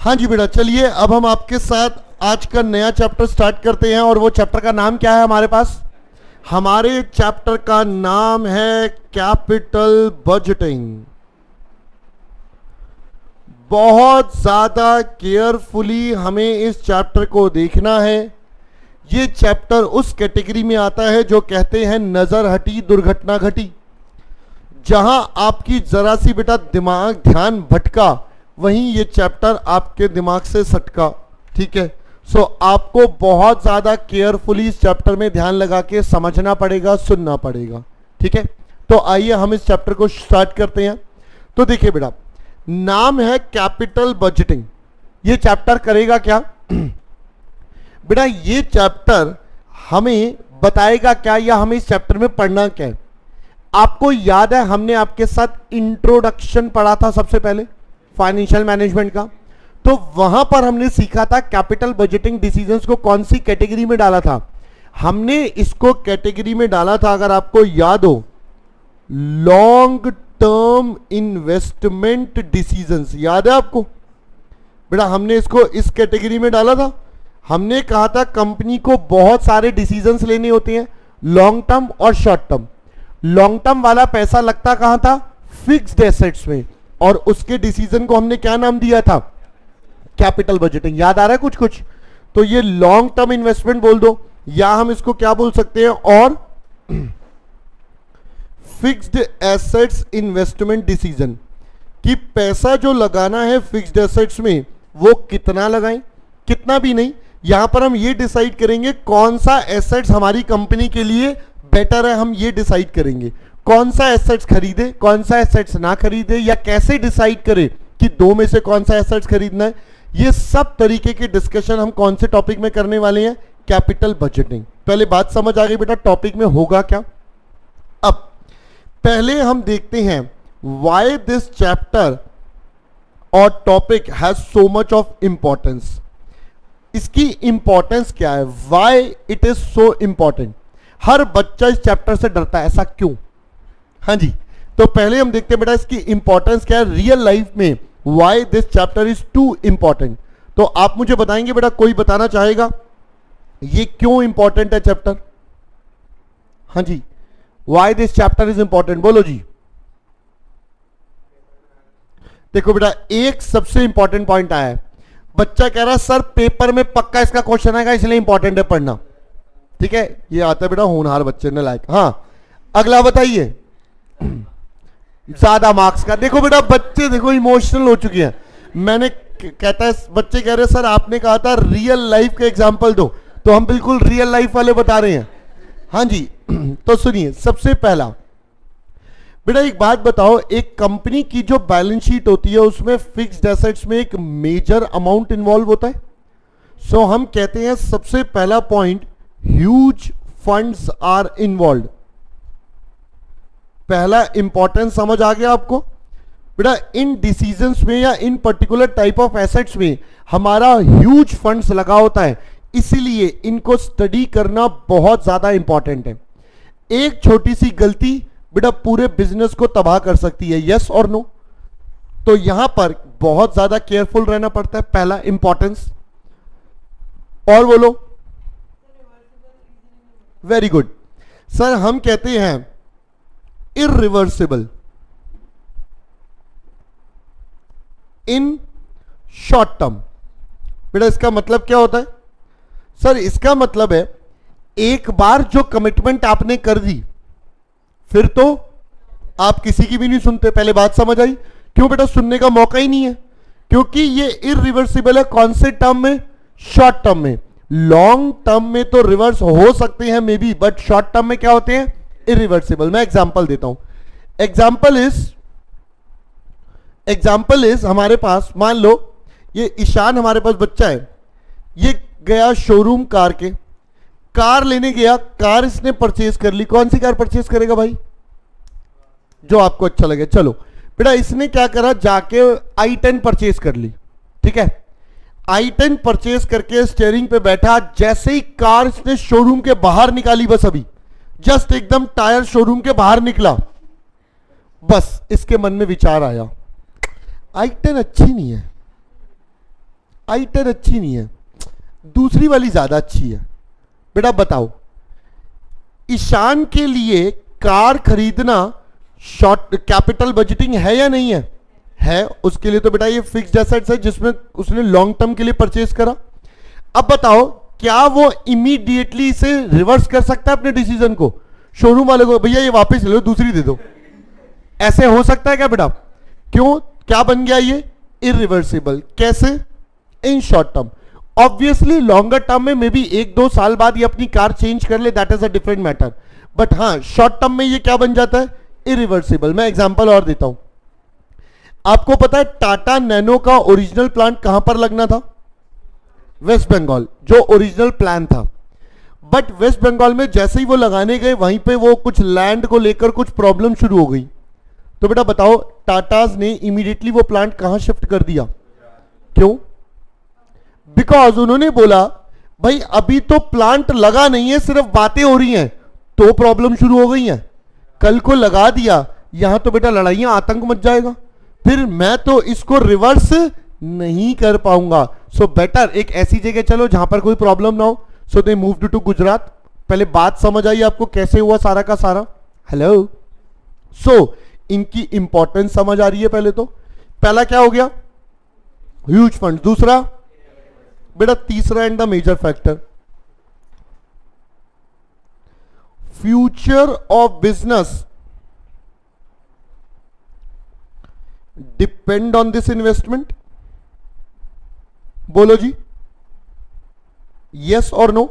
हाँ जी बेटा, चलिए अब हम आपके साथ आज का नया चैप्टर स्टार्ट करते हैं। और वो चैप्टर का नाम क्या है हमारे पास? हमारे चैप्टर का नाम है कैपिटल बजटिंग। बहुत ज्यादा केयरफुली हमें इस चैप्टर को देखना है। ये चैप्टर उस कैटेगरी में आता है जो कहते हैं नजर हटी दुर्घटना घटी। जहां आपकी जरा सी बेटा दिमाग ध्यान भटका, वहीं ये चैप्टर आपके दिमाग से सटका। ठीक है, सो आपको बहुत ज्यादा केयरफुली इस चैप्टर में ध्यान लगा के समझना पड़ेगा, सुनना पड़ेगा। ठीक है, तो आइए हम इस चैप्टर को स्टार्ट करते हैं। तो देखिए बेटा, नाम है कैपिटल बजटिंग। ये चैप्टर करेगा क्या? बेटा ये चैप्टर हमें बताएगा क्या, या हमें इस चैप्टर में पढ़ना क्या है? आपको याद है हमने आपके साथ इंट्रोडक्शन पढ़ा था सबसे पहले फाइनेंशियल मैनेजमेंट का। तो वहां पर हमने सीखा था कैपिटल बजटिंग डिसीजंस को कौन सी कैटेगरी में डाला था। हमने इसको कैटेगरी में डाला था, अगर आपको याद हो, लॉन्ग टर्म इन्वेस्टमेंट डिसीजंस। याद है आपको बेटा? हमने इसको इस कैटेगरी में डाला था। हमने कहा था कंपनी को बहुत सारे डिसीजंस लेने होते हैं, लॉन्ग टर्म और शॉर्ट टर्म। लॉन्ग टर्म वाला पैसा लगता कहां था? फिक्स्ड एसेट्स में, और उसके डिसीजन को हमने क्या नाम दिया था? Capital budgeting. याद आ रहा है कुछ कुछ? तो ये लॉन्ग टर्म इन्वेस्टमेंट बोल दो, या हम इसको क्या बोल सकते हैं, और फिक्स्ड एसेट्स इन्वेस्टमेंट डिसीजन, कि पैसा जो लगाना है फिक्स्ड एसेट्स में वो कितना लगाएं, कितना भी नहीं। यहां पर हम ये डिसाइड करेंगे कौन सा एसेट्स हमारी कंपनी के लिए बेटर है। हम ये डिसाइड करेंगे कौन सा एसेट्स खरीदे, कौन सा एसेट्स ना खरीदे, या कैसे डिसाइड करें कि दो में से कौन सा एसेट्स खरीदना है। ये सब तरीके के डिस्कशन हम कौन से टॉपिक में करने वाले हैं? Capital budgeting. पहले बात समझ आ गई बेटा टॉपिक में होगा क्या? अब पहले हम देखते हैं व्हाई दिस चैप्टर और topic has so much of importance. इसकी इंपॉर्टेंस क्या है? Why it is so important. हर बच्चा इस चैप्टर से डरता है, ऐसा क्यों? हाँ जी, तो पहले हम देखते हैं बेटा इसकी इंपॉर्टेंस क्या है रियल लाइफ में। Why this chapter is two important. तो आप मुझे बताएंगे बेटा, कोई बताना चाहेगा ये क्यों इंपॉर्टेंट है चैप्टर? हाँ जी, why this chapter is important, बोलो जी। देखो बेटा, एक सबसे इंपॉर्टेंट पॉइंट आया है। बच्चा कह रहा है सर पेपर में पक्का इसका क्वेश्चन आएगा, इसलिए इंपॉर्टेंट है पढ़ना। ठीक है, ये आता है बेटा होनहार बच्चे ने लायक। हाँ, अगला बताइए ज्यादा मार्क्स का। देखो बेटा बच्चे देखो इमोशनल हो चुके हैं। मैंने कहता है बच्चे कह रहे हैं सर आपने कहा था रियल लाइफ का एग्जांपल दो, तो हम बिल्कुल रियल लाइफ वाले बता रहे हैं। हाँ जी, तो सुनिए, सबसे पहला बेटा एक बात बताओ, एक कंपनी की जो बैलेंस शीट होती है उसमें फिक्स्ड एसेट्स में एक मेजर अमाउंट इन्वॉल्व होता है। सो हम कहते हैं सबसे पहला point, huge funds are involve. पहला इंपॉर्टेंस समझ आ गया आपको बेटा? इन डिसीजंस में या इन पर्टिकुलर टाइप ऑफ एसेट्स में हमारा ह्यूज फंड्स लगा होता है, इसीलिए इनको स्टडी करना बहुत ज्यादा इंपॉर्टेंट है। एक छोटी सी गलती बेटा पूरे बिजनेस को तबाह कर सकती है, यस और नो? तो यहां पर बहुत ज्यादा केयरफुल रहना पड़ता है, पहला इंपॉर्टेंस। और बोलो। वेरी गुड सर, हम कहते हैं इररिवर्सिबल इन शॉर्ट टर्म। बेटा इसका मतलब क्या होता है? सर इसका मतलब है एक बार जो कमिटमेंट आपने कर दी फिर तो आप किसी की भी नहीं सुनते। पहले बात समझ आई? क्यों बेटा? सुनने का मौका ही नहीं है, क्योंकि ये इररिवर्सिबल है। कौन से टर्म में? शॉर्ट टर्म में। लॉन्ग टर्म में तो रिवर्स हो सकते हैं may be, but short term में क्या होते हैं? इररिवर्सिबल। मैं एग्जांपल देता हूं। एग्जांपल इज हमारे पास, मान लो ये ईशान हमारे पास बच्चा है, ये गया शोरूम कार के, कार लेने गया, कार इसने परचेज कर ली। कौन सी कार परचेज करेगा भाई? जो आपको अच्छा लगे। चलो बेटा इसने क्या करा, जाके i10 परचेज कर ली। ठीक है, i10 परचेज करके स्टीयरिंग पे बैठा, जैसे ही कार इसने शोरूम के बाहर निकाली, बस अभी जस्ट एकदम टायर शोरूम के बाहर निकला, बस इसके मन में विचार आया i10 अच्छी नहीं है, i10 अच्छी नहीं है, दूसरी वाली ज्यादा अच्छी है। बेटा बताओ, ईशान के लिए कार खरीदना शॉर्ट कैपिटल बजटिंग है या नहीं है? है। उसके लिए तो बेटा ये फिक्स्ड एसेट्स है जिसमें उसने लॉन्ग टर्म के लिए परचेज करा। अब बताओ, क्या वो इमीडिएटली इसे रिवर्स कर सकता है अपने डिसीजन को? शोरूम वाले को भैया ये वापस ले लो, दूसरी दे दो, ऐसे हो सकता है क्या बेटा? क्यों? क्या बन गया ये? इरिवर्सिबल। कैसे? In short term. Obviously longer term में मे बी 1-2 साल बाद ये अपनी कार चेंज कर ले, that is a different matter, but हाँ शॉर्ट टर्म में ये क्या बन जाता है? इरिवर्सिबल। मैं एग्जांपल और देता हूं। आपको पता है टाटा नैनो का ओरिजिनल प्लांट कहां पर लगना था? वेस्ट बंगाल, जो ओरिजिनल प्लान था। बट वेस्ट बंगाल में जैसे ही वो लगाने गए वहीं पे वो कुछ लैंड को लेकर कुछ प्रॉब्लम शुरू हो गई। तो बेटा बताओ, टाटाज ने इमीडिएटली वो प्लांट कहां शिफ्ट कर दिया? क्यों? बिकॉज उन्होंने बोला भाई अभी तो प्लांट लगा नहीं है, सिर्फ बातें हो रही हैं, तो प्रॉब्लम शुरू हो गई हैं। कल को लगा दिया, यहां तो बेटा लड़ाइयां, आतंक मच जाएगा, फिर मैं तो इसको रिवर्स नहीं कर पाऊंगा। सो बेटर एक ऐसी जगह चलो जहां पर कोई प्रॉब्लम ना हो। सो दे मूव्ड टू गुजरात। पहले बात समझ आई आपको कैसे हुआ सारा का सारा? हेलो। सो इनकी इंपॉर्टेंस समझ आ रही है। पहले तो पहला क्या हो गया? Huge fund. दूसरा बेटा, तीसरा and the major factor, future of business depend on this investment. बोलो जी, यस और नो?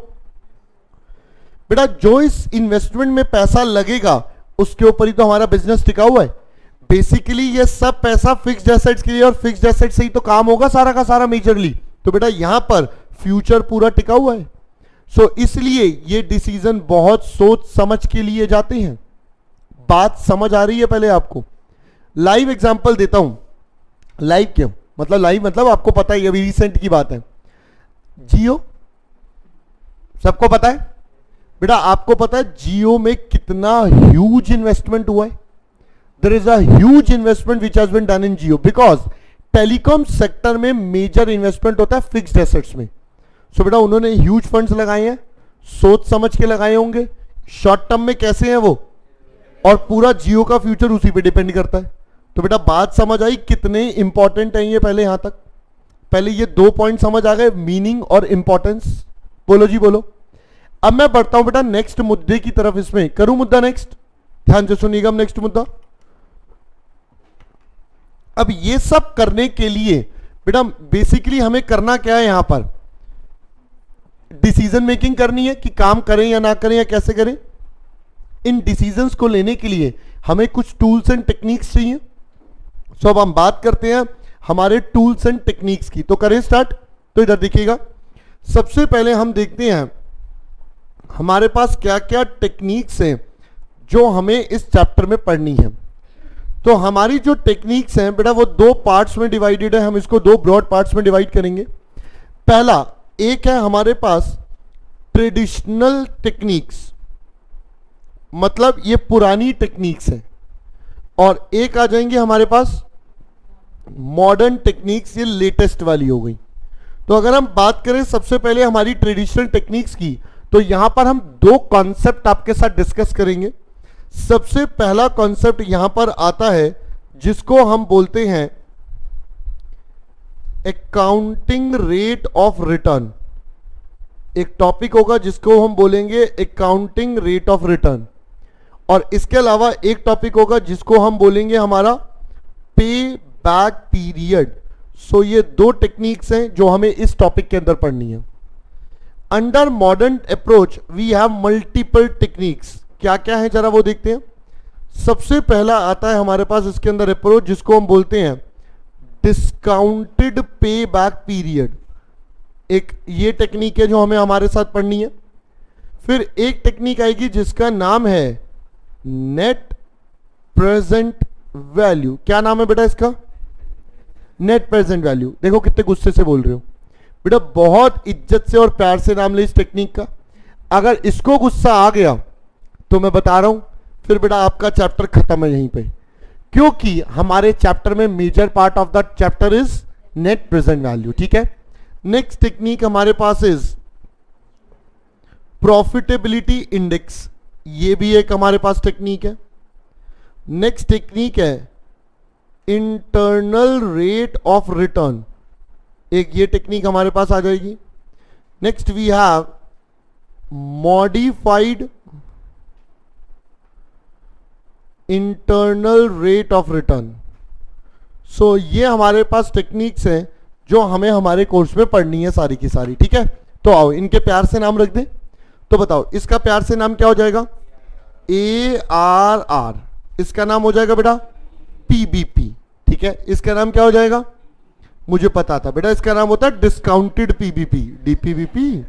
बेटा जो इस इन्वेस्टमेंट में पैसा लगेगा उसके ऊपर ही तो हमारा बिजनेस टिका हुआ है। बेसिकली ये सब पैसा फिक्स्ड एसेट्स के लिए, और फिक्स्ड एसेट्स से ही तो काम होगा सारा का सारा मेजरली। तो बेटा यहां पर फ्यूचर पूरा टिका हुआ है। सो इसलिए ये डिसीजन बहुत सोच समझ के लिए जाते हैं। बात समझ आ रही है पहले आपको? लाइव एग्जांपल देता हूं। लाइव क्यों मतलब? लाइव मतलब आपको पता है अभी रिसेंट की बात है। जियो सबको पता है बेटा। आपको पता है जियो में कितना ह्यूज इन्वेस्टमेंट हुआ है? There is a huge investment which has been done in Jio, because telecom sector में मेजर इन्वेस्टमेंट होता है फिक्स्ड एसेट्स में। सो बेटा उन्होंने ह्यूज फंड्स लगाए हैं, सोच समझ के लगाए होंगे। शॉर्ट टर्म में कैसे हैं वो, और पूरा जियो का फ्यूचर उसी पे डिपेंड करता है। तो बेटा बात समझ आई कितने इंपॉर्टेंट है ये? पहले यहां तक पहले ये 2 पॉइंट समझ आ गए, मीनिंग और इंपॉर्टेंस। बोलो जी बोलो। अब मैं बढ़ता हूं बेटा नेक्स्ट मुद्दे की तरफ। इसमें करूं मुद्दा नेक्स्ट? ध्यान से सुनिएगा नेक्स्ट मुद्दा। अब ये सब करने के लिए बेटा बेसिकली हमें करना क्या है? यहां पर डिसीजन मेकिंग करनी है कि काम करें या ना करें या कैसे करें। इन डिसीजंस को लेने के लिए हमें कुछ टूल्स एंड टेक्निक्स चाहिए। सो अब हम बात करते हैं हमारे टूल्स एंड टेक्निक्स की। तो करें स्टार्ट। तो इधर देखिएगा, सबसे पहले हम देखते हैं हमारे पास क्या क्या टेक्निक्स हैं जो हमें इस चैप्टर में पढ़नी है। तो हमारी जो टेक्निक्स हैं बेटा वो 2 पार्ट्स में डिवाइडेड है। हम इसको 2 ब्रॉड पार्ट्स में डिवाइड करेंगे। पहला एक है हमारे पास ट्रेडिशनल टेक्निक्स, मतलब ये पुरानी टेक्निक्स हैं, और एक आ जाएंगे हमारे पास मॉडर्न टेक्निक्स, ये लेटेस्ट वाली हो गई। तो अगर हम बात करें सबसे पहले हमारी ट्रेडिशनल टेक्निक्स की, तो यहां पर हम 2 कॉन्सेप्ट आपके साथ डिस्कस करेंगे। सबसे पहला कॉन्सेप्ट यहां पर आता है जिसको हम बोलते हैं अकाउंटिंग रेट ऑफ रिटर्न। एक टॉपिक होगा जिसको हम बोलेंगे अकाउंटिंग रेट ऑफ रिटर्न, और इसके अलावा एक टॉपिक होगा जिसको हम बोलेंगे हमारा पे बैक पीरियड। सो ये 2 टेक्निक्स हैं जो हमें इस टॉपिक के अंदर पढ़नी है। Under modern approach we have multiple techniques. क्या क्या है जरा वो देखते हैं। सबसे पहला आता है हमारे पास इसके अंदर अप्रोच जिसको हम बोलते हैं डिस्काउंटेड पे बैक पीरियड। एक ये टेक्निक है जो हमें हमारे साथ पढ़नी है। फिर एक टेक्निक आएगी जिसका नाम है नेट प्रेजेंट वैल्यू। क्या नाम है बेटा इसका? Net present value. देखो कितने गुस्से से बोल रहे हो बेटा, बहुत इज्जत से और प्यार से नाम ले इस टेक्निक का। अगर इसको गुस्सा आ गया तो मैं बता रहा हूं फिर बेटा आपका चैप्टर खत्म है यहीं पे, क्योंकि हमारे चैप्टर में major part of the chapter is net present value. ठीक है, नेक्स्ट टेक्निक हमारे पास इज प्रॉफिटेबिलिटी इंडेक्स, ये भी एक हमारे पास टेक्निक है। नेक्स्ट टेक्निक है इंटरनल रेट ऑफ रिटर्न, एक ये टेक्निक हमारे पास आ जाएगी। Next we have modified internal rate of return. So ये हमारे पास टेक्निक्स हैं जो हमें हमारे कोर्स में पढ़नी है सारी की सारी, ठीक है। तो आओ इनके प्यार से नाम रख दें। तो बताओ इसका प्यार से नाम क्या हो जाएगा? ARR, इसका नाम हो जाएगा बेटा PBP, ठीक है। इसका नाम क्या हो जाएगा? मुझे पता था बेटा, इसका नाम होता है डिस्काउंटेड PBP, DPBP।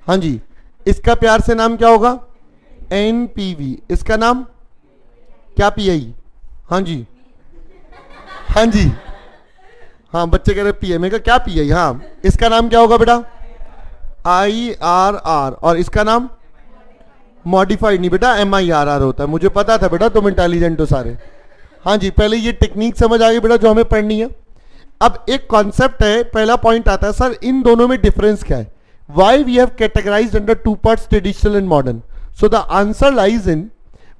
हाँ जी, इसका प्यार से नाम क्या होगा? NPV। इसका नाम क्या? PI। हाँ जी, हाँ जी, हाँ बच्चे कह रहे PI का क्या PI। हाँ, इसका नाम क्या होगा बेटा? IRR। और इसका नाम मॉडिफाइड नहीं बेटा, MIRR होता है। मुझे पता था बेटा, तुम इंटेलिजेंट हो सारे। हाँ जी, पहले ये टेक्निक समझ आ गई बेटा जो हमें पढ़नी है। अब एक कॉन्सेप्ट है, पहला पॉइंट आता है सर इन दोनों में डिफरेंस क्या है? Why we have categorised under two parts, traditional and modern. So the answer lies in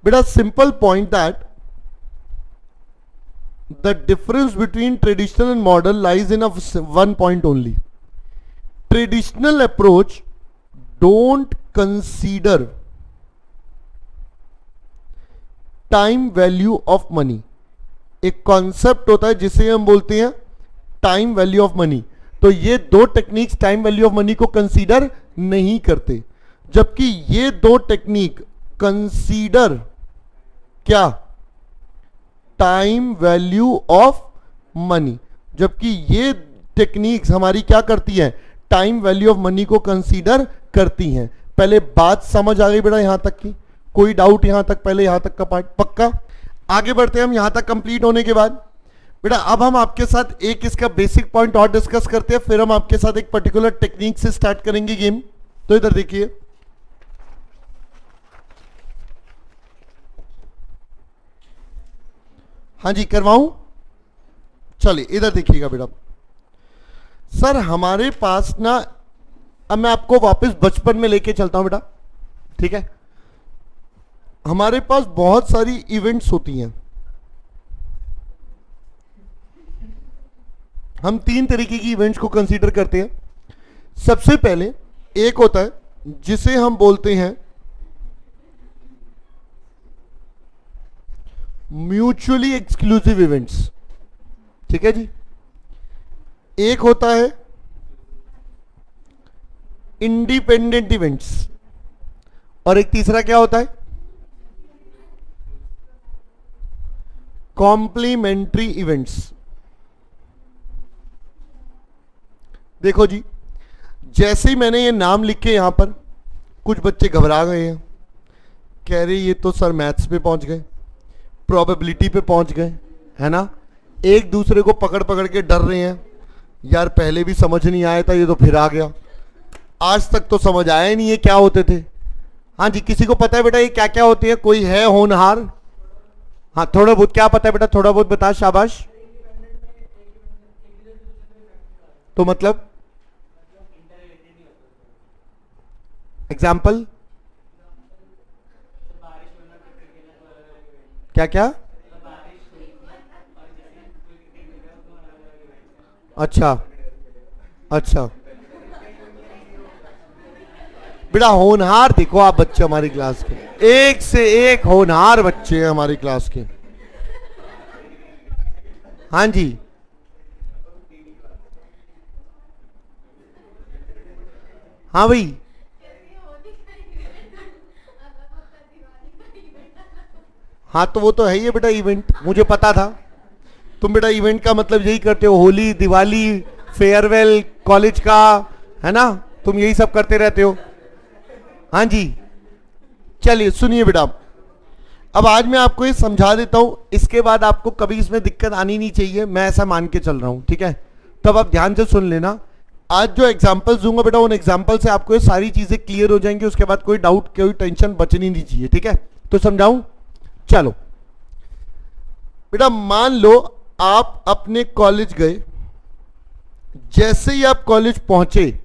बेटा simple point that the difference between traditional and modern lies in one point only. Traditional approach don't consider time value of money. एक concept होता है जिसे हम बोलते हैं time value of money. तो ये दो techniques time value of money को कंसीडर नहीं करते, जबकि ये दो टेक्निक कंसीडर क्या? Time value of money. जबकि ये टेक्निक्स हमारी क्या करती हैं? टाइम वैल्यू ऑफ मनी को कंसीडर करती हैं। पहले बात समझ आ गई बेटा यहां तक की? कोई डाउट यहां तक? पहले यहां तक का पार्ट पक्का? आगे बढ़ते हैं हम यहां तक कंप्लीट होने के बाद। बेटा अब हम आपके साथ एक इसका बेसिक पॉइंट और डिस्कस करते हैं, फिर हम आपके साथ एक पर्टिकुलर टेक्निक से स्टार्ट करेंगे गेम। तो इधर देखिए, हाँ जी करवाऊं? चलिए इधर देखिएगा बेटा। सर हमारे पास ना, अब मैं आपको वापस बचपन में लेके चलता हूं बेटा, ठीक है। हमारे पास बहुत सारी इवेंट्स होती हैं। हम तीन तरीके की इवेंट्स को कंसीडर करते हैं। सबसे पहले एक होता है जिसे हम बोलते हैं म्यूचुअली एक्सक्लूसिव इवेंट्स, ठीक है जी। एक होता है इंडिपेंडेंट इवेंट्स, और एक तीसरा क्या होता है? Complementary events. देखो जी, जैसे ही मैंने ये नाम लिखे यहां पर, कुछ बच्चे घबरा गए हैं, कह रहे ये तो सर मैथ्स पे पहुंच गए, प्रोबेबिलिटी पे पहुंच गए, है ना। एक दूसरे को पकड़ पकड़ के डर रहे हैं, यार पहले भी समझ नहीं आया था, ये तो फिर आ गया। आज तक तो समझ आया ही नहीं है क्या होते थे। हाँ जी, किसी को पता है बेटा ये क्या क्या होते हैं? कोई है होनहार? हाँ थोड़ा बहुत क्या पता है बेटा? थोड़ा बहुत बता, शाबाश। तो मतलब एग्जाम्पल क्या क्या? अच्छा अच्छा बेटा, होनहार देखो आप बच्चे हमारी क्लास के, एक से एक होनहार बच्चे हैं हमारी क्लास के। हाँ जी, हाँ भाई, हाँ तो वो तो है ही बेटा इवेंट, मुझे पता था। तुम बेटा इवेंट का मतलब यही करते हो, होली, दिवाली, फेयरवेल कॉलेज का, है ना, तुम यही सब करते रहते हो। हाँ जी, चलिए सुनिए बेटा, अब आज मैं आपको ये समझा देता हूं, इसके बाद आपको कभी इसमें दिक्कत आनी नहीं चाहिए, मैं ऐसा मान के चल रहा हूं, ठीक है। तब आप ध्यान से सुन लेना। आज जो एग्जाम्पल्स दूंगा बेटा, उन एग्जाम्पल से आपको ये सारी चीजें क्लियर हो जाएंगी, उसके बाद कोई डाउट, कोई टेंशन बचनी नहीं चाहिए, ठीक है। तो समझाऊं? चलो बेटा, मान लो आप अपने कॉलेज गए, जैसे ही आप कॉलेज पहुंचे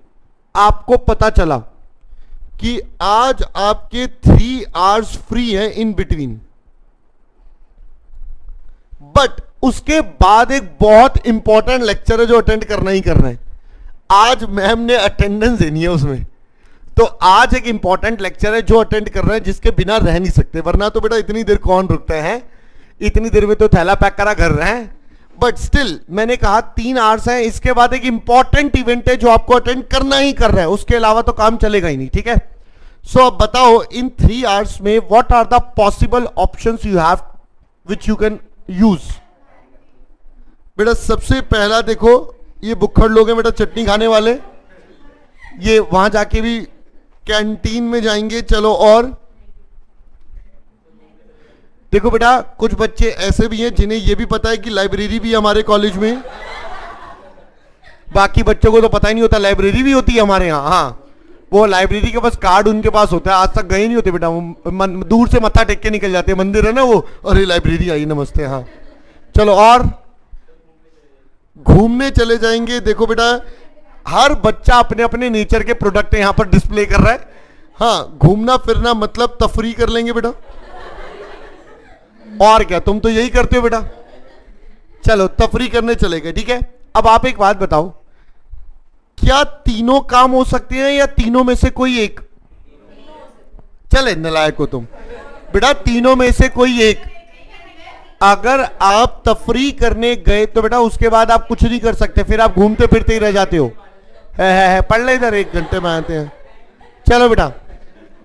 आपको पता चला कि आज आपके 3 आवर्स फ्री है इन बिटवीन, बट उसके बाद एक बहुत इंपॉर्टेंट लेक्चर है जो अटेंड करना ही करना है। आज मैम ने अटेंडेंस देनी है उसमें, तो आज एक इंपॉर्टेंट लेक्चर है जो अटेंड कर रहे हैं, जिसके बिना रह नहीं सकते, वरना तो बेटा इतनी देर कौन रुकते हैं, इतनी देर में तो थैला पैक करा घर रहे हैं। बट स्टिल मैंने कहा 3 आवर्स हैं, इसके बाद एक इंपॉर्टेंट इवेंट है जो आपको अटेंड करना ही कर रहा है, उसके अलावा तो काम चलेगा ही नहीं, ठीक है। सो अब बताओ इन 3 आवर्स में what are the possible options you have which you can use. बेटा सबसे पहला देखो, ये बुक्खड़ लोग हैं बेटा चटनी खाने वाले, ये वहां जाके भी कैंटीन में जाएंगे। चलो और देखो बेटा कुछ बच्चे ऐसे भी हैं जिन्हें यह भी पता है कि लाइब्रेरी भी हमारे कॉलेज में, बाकी बच्चों को तो पता ही नहीं होता लाइब्रेरी भी होती है हमारे यहाँ। हाँ, वो लाइब्रेरी के पास कार्ड उनके पास होता है, आज तक गए नहीं होते बेटा, वो दूर से मत्था टेक के निकल जाते हैं, मंदिर है ना वो, अरे लाइब्रेरी आई नमस्ते। हाँ चलो और घूमने चले जाएंगे। देखो बेटा हर बच्चा अपने अपने नेचर के प्रोडक्ट यहां पर डिस्प्ले कर रहा है। हाँ, घूमना फिरना मतलब तफरी कर लेंगे बेटा, और क्या, तुम तो यही करते हो बेटा। चलो तफरी करने चले गए, ठीक है। अब आप एक बात बताओ, क्या तीनों काम हो सकते हैं या तीनों में से कोई एक? चले नलायक हो तुम बेटा, तीनों में से कोई एक। अगर आप तफरी करने गए तो बेटा उसके बाद आप कुछ नहीं कर सकते, फिर आप घूमते फिरते ही रह जाते हो। है पढ़ ले इधर, 1 घंटे में आते हैं। चलो बेटा,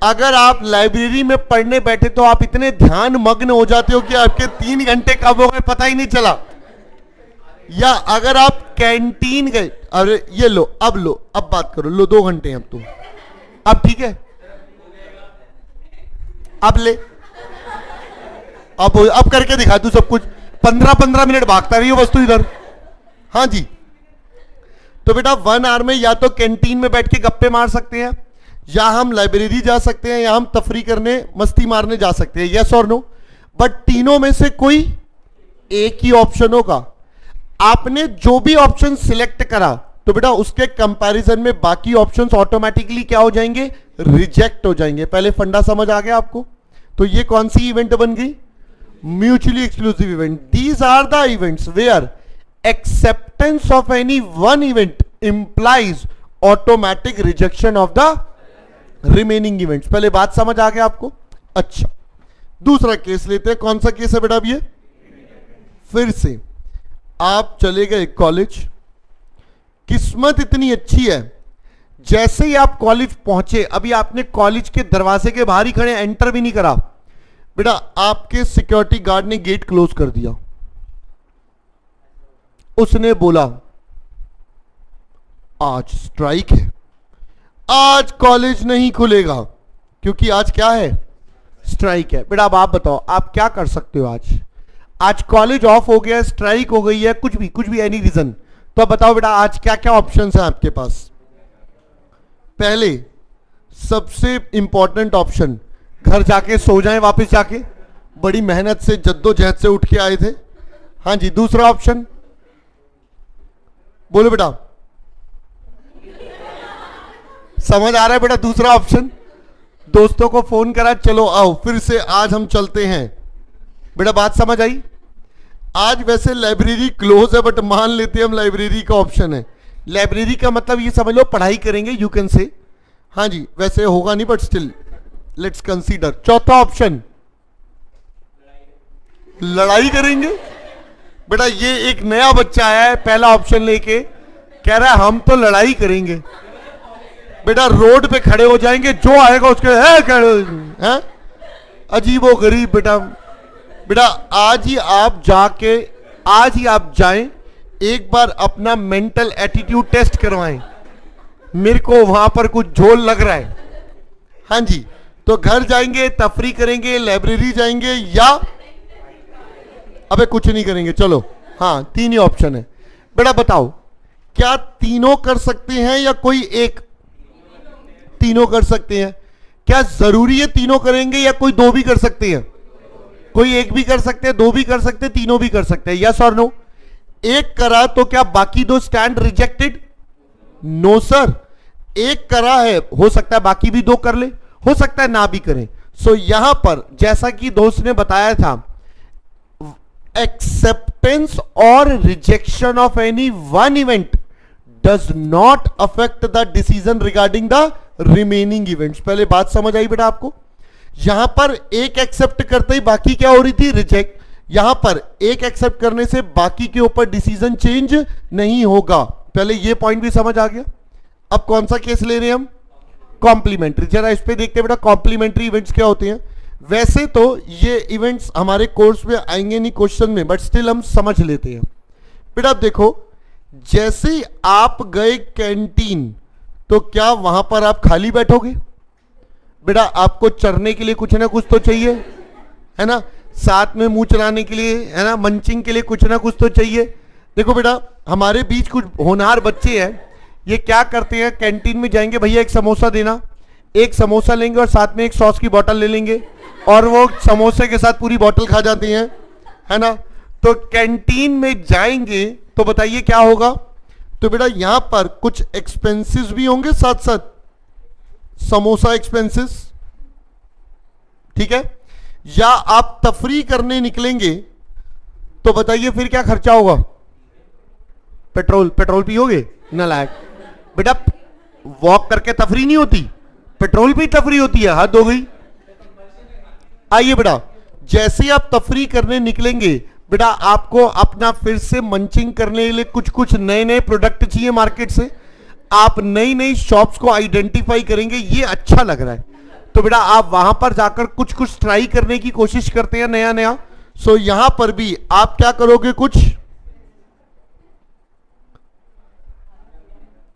अगर आप लाइब्रेरी में पढ़ने बैठे तो आप इतने ध्यान मग्न हो जाते हो कि आपके 3 घंटे कब हो गए पता ही नहीं चला। या अगर आप कैंटीन गए, अरे ये लो अब बात करो, लो 2 घंटे अब तुम, अब ठीक है, अब ले, अब करके दिखा तू सब कुछ, 15-15 मिनट भागता रही हो बस तू इधर। हाँ जी, तो बेटा 1 आवर में या तो कैंटीन में बैठ के गप्पे मार सकते हैं, या हम लाइब्रेरी जा सकते हैं, या हम तफरी करने मस्ती मारने जा सकते हैं, यस और नो। बट तीनों में से कोई एक ही ऑप्शन होगा। आपने जो भी ऑप्शन सिलेक्ट करा तो बेटा उसके कंपैरिजन में बाकी ऑप्शंस ऑटोमेटिकली क्या हो जाएंगे, रिजेक्ट हो जाएंगे। पहले फंडा समझ आ गया आपको? तो ये कौन सी इवेंट बन गई? Mutually exclusive event. These are the events where acceptance of any one event implies automatic rejection of the remaining events। पहले बात समझ आ गया आपको? अच्छा, दूसरा केस लेते हैं। कौन सा केस है बेटा अब ये? फिर से आप चले गए कॉलेज, किस्मत इतनी अच्छी है, जैसे ही आप कॉलेज पहुंचे, अभी आपने कॉलेज के दरवाजे के बाहर ही खड़े, एंटर भी नहीं करा बेटा, आपके सिक्योरिटी गार्ड ने गेट क्लोज कर दिया। उसने बोला आज स्ट्राइक है, आज कॉलेज नहीं खुलेगा, क्योंकि आज क्या है? स्ट्राइक है। बेटा अब आप बताओ आप क्या कर सकते हो? आज कॉलेज ऑफ हो गया, स्ट्राइक हो गई है, कुछ भी एनी रीजन, तो अब बताओ बेटा आज क्या क्या ऑप्शंस हैं आपके पास? पहले सबसे इंपॉर्टेंट ऑप्शन, घर जाके सो जाएं वापस जाके, बड़ी मेहनत से जद्दोजहद से उठ के आए थे। हाँ जी, दूसरा ऑप्शन बोलो बेटा, समझ आ रहा है बेटा? दूसरा ऑप्शन, दोस्तों को फोन करा, चलो आओ फिर से आज हम चलते हैं। बेटा बात समझ आई? आज वैसे लाइब्रेरी क्लोज है, बट मान लेते हैं हम लाइब्रेरी का ऑप्शन है। लाइब्रेरी का मतलब ये समझ लो पढ़ाई करेंगे, यू कैन से। हाँ जी, वैसे होगा नहीं बट स्टिल लेट्स कंसीडर। चौथा ऑप्शन, लड़ाई करेंगे। बेटा ये एक नया बच्चा आया है, पहला ऑप्शन लेके कह रहा है हम तो लड़ाई करेंगे। बेटा रोड पे खड़े हो जाएंगे, जो आएगा उसके है अजीबो गरीब। बेटा आज ही आप जाएं, एक बार अपना मेंटल एटीट्यूड टेस्ट करवाएं, मेरे को वहां पर कुछ झोल लग रहा है। हाँ जी, तो घर जाएंगे, तफरी करेंगे, लाइब्रेरी जाएंगे, या अबे कुछ नहीं करेंगे। चलो हाँ, 3 ही ऑप्शन है। बेटा बताओ क्या तीनों कर सकते हैं या कोई एक? तीनों कर सकते हैं। क्या जरूरी है तीनों करेंगे या कोई 2 भी कर सकते हैं? कोई एक भी कर सकते हैं, 2 भी कर सकते हैं, तीनों भी कर सकते हैं, यस और नो? एक करा तो क्या बाकी 2 स्टैंड रिजेक्टेड? नो सर, एक करा है, हो सकता है बाकी भी दो कर ले, हो सकता है ना भी करें। सो यहां पर जैसा कि दोस्त ने बताया था, एक्सेप्टेंस और rejection of any one event does not affect the decision regarding the remaining events. पहले बात समझ आई बेटा आपको? यहां पर एक एक्सेप्ट करते ही बाकी क्या हो रही थी? रिजेक्ट। यहां पर एक एक्सेप्ट करने से बाकी के ऊपर डिसीजन चेंज नहीं होगा। पहले ये पॉइंट भी समझ आ गया। अब कौन सा केस ले रहे हैं हम? कॉम्प्लीमेंट्री। जरा इस पे देखते हैं बेटा, कॉम्प्लीमेंट्री इवेंट्स क्या होते हैं। वैसे तो ये इवेंट्स हमारे कोर्स में आएंगे नहीं क्वेश्चन में, बट स्टिल हम समझ लेते हैं। बेटा आप देखो, जैसे ही आप गए कैंटीन, तो क्या वहां पर आप खाली बैठोगे? बेटा आपको चरने के लिए कुछ ना कुछ तो चाहिए, है ना? साथ में मुंह चलाने के लिए, है ना, मंचिंग के लिए कुछ ना कुछ तो चाहिए। देखो बेटा, हमारे बीच कुछ होनहार बच्चे हैं, ये क्या करते हैं, कैंटीन में जाएंगे, भैया एक समोसा देना, एक समोसा लेंगे और साथ में एक सॉस की बोतल ले लेंगे, और वो समोसे के साथ पूरी बोतल खा जाते हैं, है ना? तो कैंटीन में जाएंगे तो बताइए क्या होगा? तो बेटा यहां पर कुछ एक्सपेंसेस भी होंगे साथ साथ, समोसा एक्सपेंसेस, ठीक है? या आप तफरी करने निकलेंगे तो बताइए फिर क्या खर्चा होगा? पेट्रोल। पेट्रोल पियोगे? नालायक। बेटा वॉक करके तफरी नहीं होती, पेट्रोल भी तफरी होती है, हद हो गई। आइए बेटा, जैसे आप तफरी करने निकलेंगे, बेटा आपको अपना फिर से मंचिंग करने के लिए कुछ कुछ नए नए प्रोडक्ट चाहिए मार्केट से। आप नई नई शॉप्स को आइडेंटिफाई करेंगे, ये अच्छा लग रहा है, तो बेटा आप वहां पर जाकर कुछ कुछ ट्राई करने की कोशिश करते हैं नया नया। सो यहां पर भी आप क्या करोगे? कुछ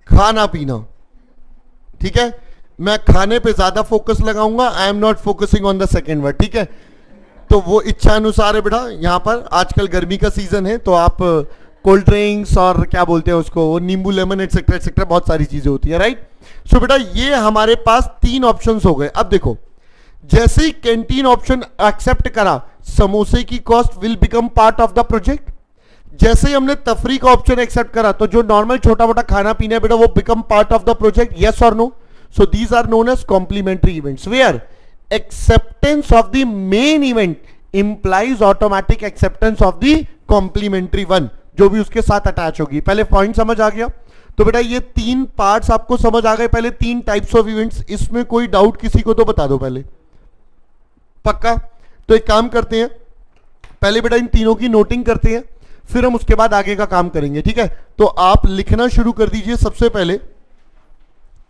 खाना पीना, ठीक है? मैं खाने पे ज्यादा फोकस लगाऊंगा, I am not focusing on the second word, ठीक है? तो वो इच्छा अनुसार है बेटा। यहां पर आजकल गर्मी का सीजन है, तो आप कोल्ड ड्रिंक्स और क्या बोलते हैं उसको, नींबू लेमन एटसेट्रा एटसेट्रा, बहुत सारी चीजें होती है, राइट? सो बेटा ये हमारे पास तीन ऑप्शंस हो गए। अब देखो, जैसे ही कैंटीन ऑप्शन एक्सेप्ट करा, समोसे की cost will become part of the project. जैसे ही हमने तफरी का ऑप्शन एक्सेप्ट करा, तो जो नॉर्मल छोटा मोटा खाना पीना है बेटा, वो become part of the project, yes और no? So these are known as complementary events, where acceptance of the main event implies automatic acceptance of the complementary one, जो भी उसके साथ अटैच होगी। पहले पॉइंट समझ आ गया? तो बेटा ये तीन पार्ट्स आपको समझ आ गए, पहले तीन टाइप्स ऑफ इवेंट्स। इसमें कोई डाउट किसी को तो बता दो पहले, पक्का? तो एक काम करते हैं, पहले बेटा इन तीनों की नोटिंग करते हैं, फिर हम उसके बाद आगे का काम करेंगे, ठीक है? तो आप लिखना शुरू कर दीजिए। सबसे पहले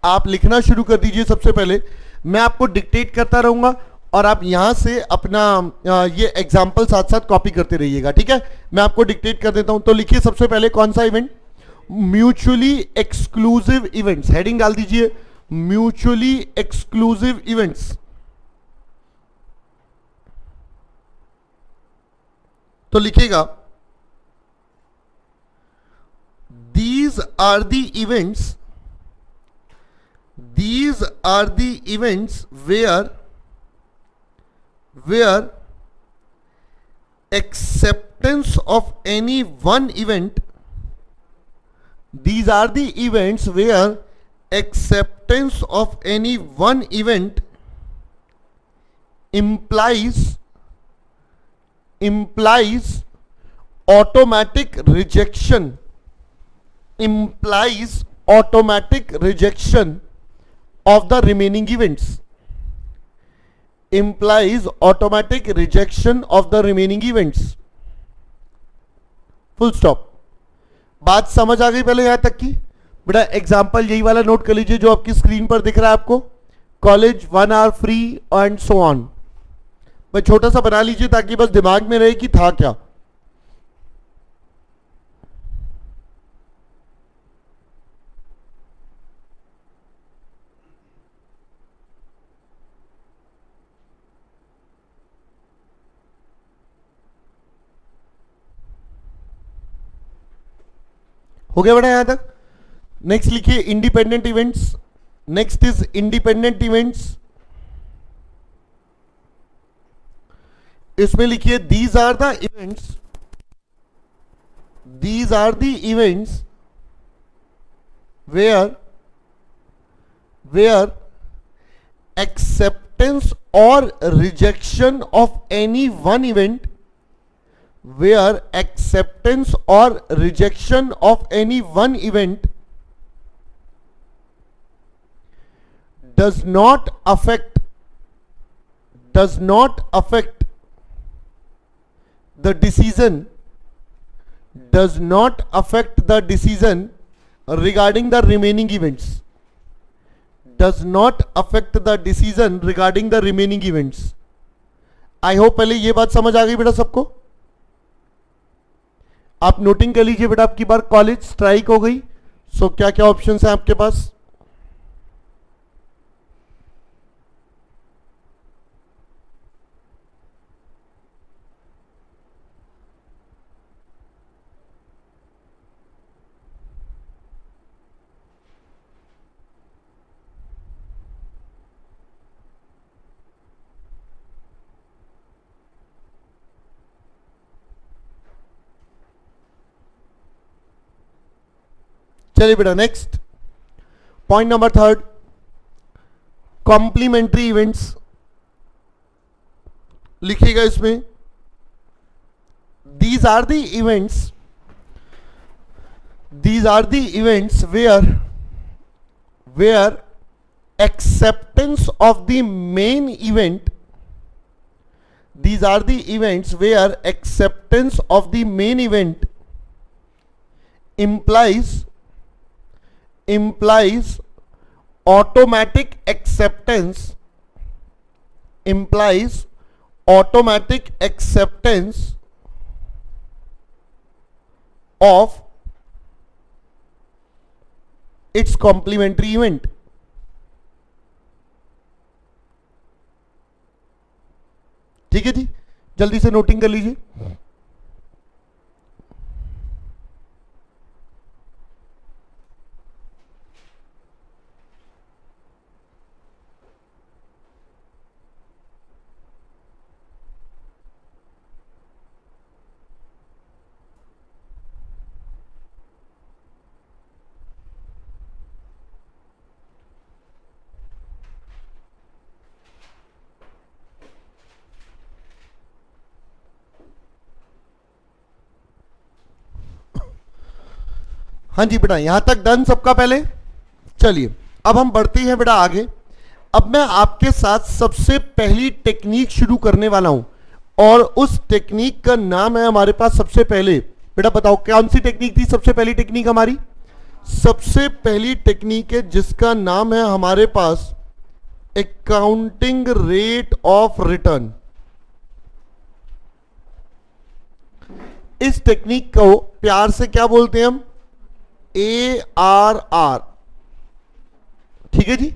आप लिखना शुरू कर दीजिए। सबसे पहले मैं आपको डिक्टेट करता रहूंगा और आप यहां से अपना ये एग्जाम्पल साथ साथ कॉपी करते रहिएगा, ठीक है? मैं आपको डिक्टेट कर देता हूं। तो लिखिए सबसे पहले कौन सा event? Mutually exclusive events. Heading डाल दीजिए, म्यूचुअली एक्सक्लूसिव इवेंट्स। तो लिखिएगा, these are the events, these are the events where acceptance of any one event, these are the events where acceptance of any one event implies automatic rejection, implies automatic rejection of the remaining events, implies automatic rejection of the remaining events, full stop। बात समझ आ गई पहले यहां तक की? बेटा example यही वाला नोट कर लीजिए जो आपकी स्क्रीन पर दिख रहा है आपको, college 1 hour free and so on. भाई छोटा सा बना लीजिए ताकि बस दिमाग में रहे कि था क्या। हो गया बेटा यहां तक? नेक्स्ट लिखिए independent events. Next is independent events. इसमें लिखिए these are the events, these are the events where acceptance or rejection of any one event, where acceptance or rejection of any one event does not affect the decision regarding the remaining events, I hope पहले ये बात समझ आ गई बेटा सबको। आप noting कर लीजिए बेटा, आपकी बार कॉलेज स्ट्राइक हो गई, सो क्या क्या ऑप्शंस हैं आपके पास। चलिए बेटा next point number 3, complementary events लिखिएगा इसमें। these are the events where acceptance of the main event implies automatic acceptance of its complementary event। ठीक है जी, जल्दी से नोटिंग कर लीजिए। हाँ जी बेटा, यहां तक डन सबका पहले। चलिए अब हम बढ़ते हैं बेटा आगे। अब मैं आपके साथ सबसे पहली टेक्निक शुरू करने वाला हूं, और उस टेक्निक का नाम है हमारे पास सबसे पहले, बेटा बताओ कौन सी टेक्निक थी सबसे पहली टेक्निक हमारी? सबसे पहली टेक्निक है जिसका नाम है हमारे पास अकाउंटिंग रेट ऑफ रिटर्न। इस टेक्निक को प्यार से क्या बोलते हैं हम? ARR। ठीक है जी,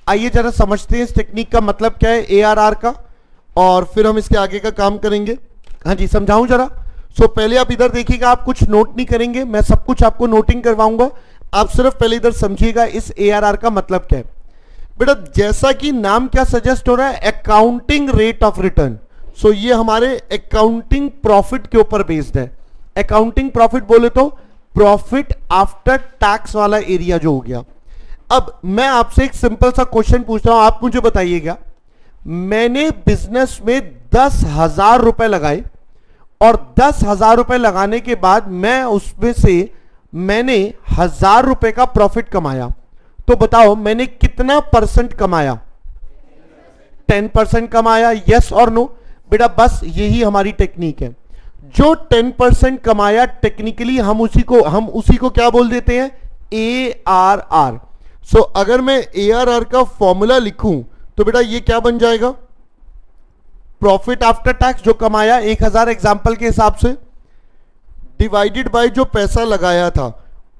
आइए जरा समझते हैं इस टेक्निक का मतलब क्या है ARR का, और फिर हम इसके आगे का काम करेंगे। हाँ जी, समझाऊं जरा। सो पहले आप इधर देखिएगा, आप कुछ नोट नहीं करेंगे, मैं सब कुछ आपको नोटिंग करवाऊंगा, आप सिर्फ पहले इधर समझिएगा इस ARR का मतलब क्या है। बेटा जैसा कि नाम क्या सजेस्ट हो रहा है, accounting rate of return. So ये हमारे अकाउंटिंग प्रॉफिट के ऊपर बेस्ड है। अकाउंटिंग प्रॉफिट बोले तो प्रॉफिट आफ्टर टैक्स वाला एरिया जो हो गया। अब मैं आपसे एक सिंपल सा क्वेश्चन पूछ रहा हूं, आप मुझे बताइएगा, मैंने बिजनेस में 10,000 रुपए लगाए, और 10,000 रुपए लगाने के बाद मैं उसमें से मैंने 1,000 रुपए का प्रॉफिट कमाया, तो बताओ मैंने कितना परसेंट कमाया? 10% कमाया, यस और नो? बेटा बस यही हमारी टेक्निक है। जो 10% कमाया टेक्निकली हम उसी को क्या बोल देते हैं? ARR। सो अगर मैं ARR का फॉर्मूला लिखूं तो बेटा ये क्या बन जाएगा? प्रॉफिट आफ्टर टैक्स जो कमाया 1,000 एग्जांपल के हिसाब से, डिवाइडेड बाय जो पैसा लगाया था,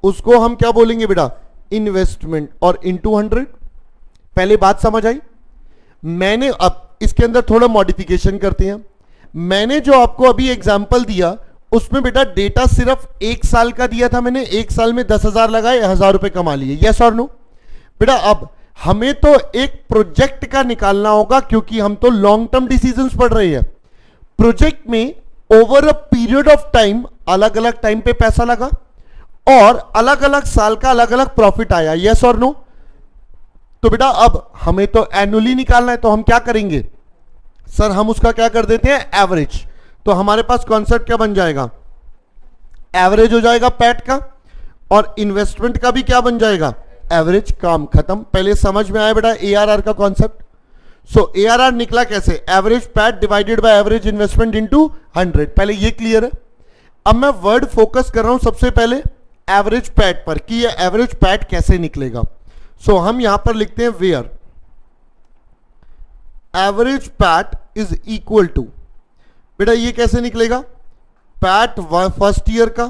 उसको हम क्या बोलेंगे बेटा? इन्वेस्टमेंट, और इनटू 100। पहले बात समझ आई? मैंने अब इसके अंदर थोड़ा मॉडिफिकेशन करते हैं। मैंने जो आपको अभी एग्जाम्पल दिया उसमें बेटा डेटा सिर्फ 1 साल का दिया था, मैंने 1 साल में 10,000 लगाए, 1,000 रुपए कमा लिए, यस और नो? बेटा अब हमें तो एक प्रोजेक्ट का निकालना होगा, क्योंकि हम तो लॉन्ग टर्म डिसीजंस पढ़ रहे हैं। प्रोजेक्ट में over a period of time अलग अलग टाइम पे पैसा लगा, और अलग अलग साल का अलग अलग प्रॉफिट आया, यस और नो। तो बेटा अब हमें तो एनुअली निकालना है, तो हम क्या करेंगे सर, हम उसका क्या कर देते हैं एवरेज। तो हमारे पास कॉन्सेप्ट क्या बन जाएगा, एवरेज हो जाएगा पैट का, और इन्वेस्टमेंट का भी क्या बन जाएगा एवरेज। काम खत्म। पहले समझ में आया बेटा एआरआर का कॉन्सेप्ट। सो एआरआर निकला कैसे, average PAT divided by average investment into 100। पहले ये क्लियर है। अब मैं वर्ड फोकस कर रहा हूं सबसे पहले एवरेज पैट पर कि ये एवरेज पैट कैसे निकलेगा। सो हम यहां पर लिखते हैं where average PAT is equal to, बेटा ये कैसे निकलेगा, पैट फर्स्ट ईयर का,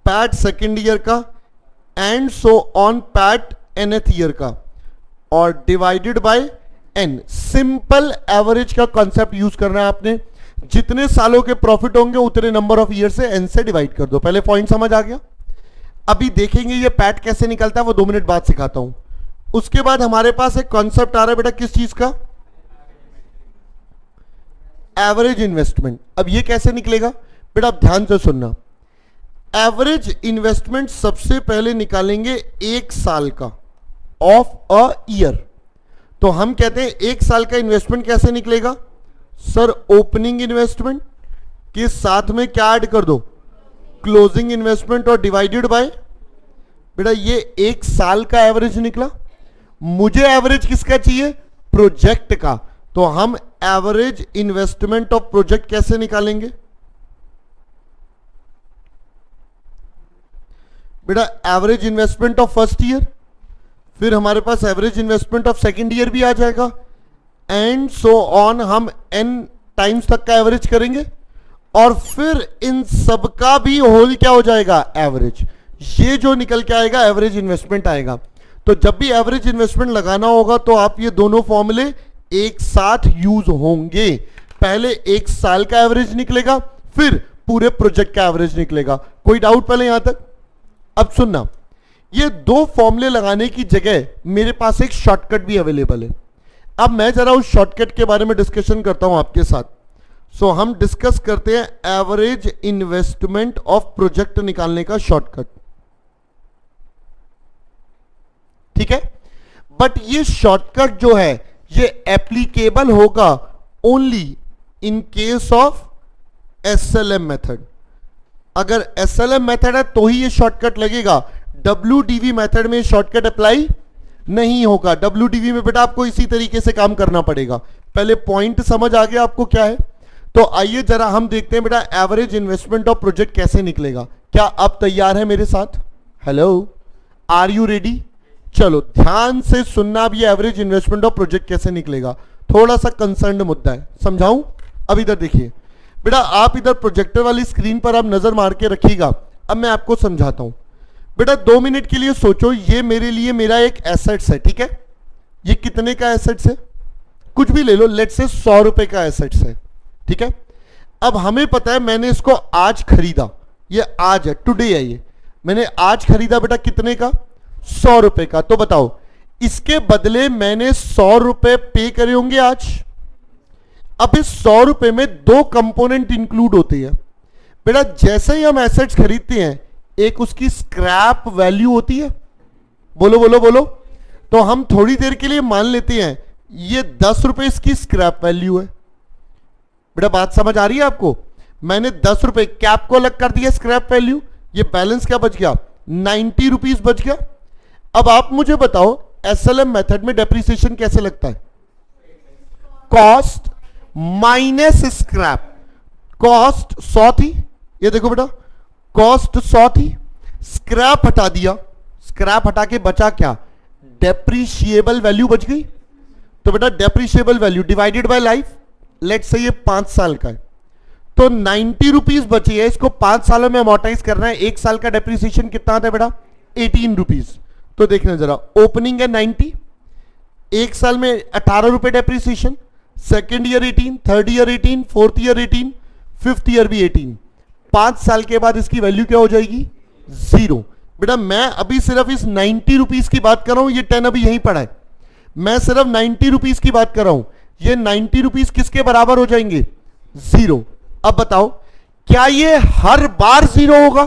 पैट सेकेंड ईयर का, and so on PAT nth year का, और divided by n। Simple average का कॉन्सेप्ट यूज करना है आपने। जितने सालों के प्रॉफिट होंगे उतने नंबर ऑफ ईयर से n से डिवाइड कर दो। पहले पॉइंट समझ आ गया। अभी देखेंगे ये पैट कैसे निकलता है, वो 2 मिनट बाद सिखाता हूं। उसके बाद हमारे पास एक कॉन्सेप्ट आ रहा है बेटा किस चीज का, एवरेज इन्वेस्टमेंट। अब ये कैसे निकलेगा बेटा, आप ध्यान से सुनना। एवरेज इन्वेस्टमेंट सबसे पहले निकालेंगे 1 साल का, ऑफ अ ईयर। तो हम कहते हैं 1 साल का इन्वेस्टमेंट कैसे निकलेगा सर, ओपनिंग इन्वेस्टमेंट के साथ में क्या ऐड कर दो, क्लोजिंग इन्वेस्टमेंट, और डिवाइडेड बाय, बेटा ये 1 साल का एवरेज निकला। मुझे एवरेज किसका चाहिए, प्रोजेक्ट का। तो हम एवरेज इन्वेस्टमेंट ऑफ प्रोजेक्ट कैसे निकालेंगे बेटा, average investment of first year, फिर हमारे पास average investment of second year भी आ जाएगा, एंड सो ऑन। हम n टाइम्स तक का एवरेज करेंगे, और फिर इन सब का भी होल क्या हो जाएगा एवरेज। ये जो निकल के आएगा एवरेज इन्वेस्टमेंट आएगा। तो जब भी एवरेज इन्वेस्टमेंट लगाना होगा तो आप ये दोनों फॉर्मूले एक साथ यूज होंगे। पहले 1 साल का एवरेज निकलेगा, फिर पूरे प्रोजेक्ट का एवरेज निकलेगा। कोई डाउट पहले यहां तक। अब सुनना, ये 2 फॉर्मूले लगाने की जगह मेरे पास एक शॉर्टकट भी अवेलेबल है। अब मैं जरा उस शॉर्टकट के बारे में डिस्कशन करता हूं आपके साथ। सो हम डिस्कस करते हैं एवरेज इन्वेस्टमेंट ऑफ प्रोजेक्ट निकालने का शॉर्टकट, ठीक है। बट ये शॉर्टकट जो है ये एप्लीकेबल होगा only in case of SLM method. अगर एसएलएम मेथड है तो ही ये शॉर्टकट लगेगा। डब्ल्यूडीवी मेथड में शॉर्टकट अप्लाई नहीं होगा। डब्ल्यूडीवी में बेटा आपको इसी तरीके से काम करना पड़ेगा। पहले पॉइंट समझ आ गया आपको क्या है। तो आइए जरा हम देखते हैं बेटा एवरेज इन्वेस्टमेंट ऑफ प्रोजेक्ट कैसे निकलेगा। क्या आप तैयार है मेरे साथ? Hello, are you ready? चलो ध्यान से सुनना। अब ये एवरेज इन्वेस्टमेंट ऑफ प्रोजेक्ट कैसे निकलेगा, थोड़ा सा कंसर्न्ड मुद्दा है, समझाऊं। अब इधर देखिए बेटा, आप इधर प्रोजेक्टर वाली स्क्रीन पर आप नजर मार के रखिएगा। अब मैं आपको समझाता हूं। बेटा 2 मिनट के लिए सोचो, ये मेरे लिए मेरा एक एसेट्स है, ठीक है। ये कितने का एसेट्स है, कुछ भी ले लो, लेट से 100 रुपए का एसेट्स है, ठीक है। अब हमें पता है मैंने इसको आज खरीदा, ये आज है, टुडे है, ये मैंने आज खरीदा बेटा कितने का, 100 रुपए का। तो बताओ इसके बदले मैंने 100 रुपए पे करे होंगे आज। अब इस 100 रुपए में 2 कंपोनेंट इंक्लूड होते हैं बेटा। जैसे ही हम एसेट्स खरीदते हैं एक उसकी स्क्रैप वैल्यू होती है, बोलो बोलो बोलो। तो हम थोड़ी देर के लिए मान लेते हैं ये 10 रुपए इसकी स्क्रैप वैल्यू है। बेटा बात समझ आ रही है आपको? मैंने 10 रुपए कैप को अलग कर दिया स्क्रैप वैल्यू, ये बैलेंस क्या बच गया, 90 रुपीज बच गया। अब आप मुझे बताओ एसएलएम मेथड में डेप्रिसिएशन कैसे लगता है, कॉस्ट माइनस स्क्रैप। कॉस्ट 100 थी, ये देखो बेटा कॉस्ट 100 थी, स्क्रैप हटा दिया, स्क्रैप हटा के बचा क्या, डेप्रिशिएबल वैल्यू बच गई। तो बेटा depreciable value divided by life, let's say ये 5 साल का है तो 90 रुपीज बची है, इसको 5 सालों में अमोर्टाइज करना है। 1 साल का डेप्रिसिएशन कितना आता है बेटा, 18 रुपीज। तो देखना जरा, ओपनिंग है 90, 1 साल में 18 रुपए depreciation, second year 18, third year 18, fourth year 18, fifth year भी 18। 5 साल के बाद इसकी वैल्यू क्या हो जाएगी, 0। बेटा मैं अभी सिर्फ इस 90 रुपीज की बात कर रहा हूं, ये 10 अभी यहीं पड़ा है। मैं सिर्फ 90 रुपीज की बात कर रहा हूं, ये 90 रुपीज किसके बराबर हो जाएंगे, 0। अब बताओ क्या ये हर बार 0 होगा,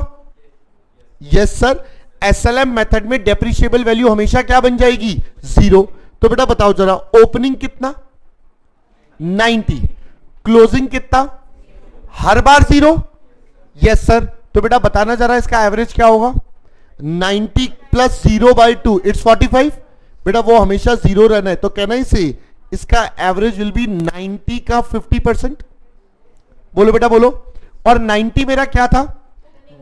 यस सर, एसएलएम मेथड में डेप्रिशिएबल वैल्यू हमेशा क्या बन जाएगी? 0। तो बेटा बताओ जरा, ओपनिंग कितना? 90। क्लोजिंग कितना? हर बार 0। Yes sir. तो बेटा बताना जरा इसका एवरेज क्या होगा? 90 प्लस 0/2 इट्स 45। बेटा वो हमेशा 0 रहना है, तो कहना इसे इसका एवरेज विल बी 90 का 50%। बोलो बेटा बोलो। और 90 मेरा क्या था?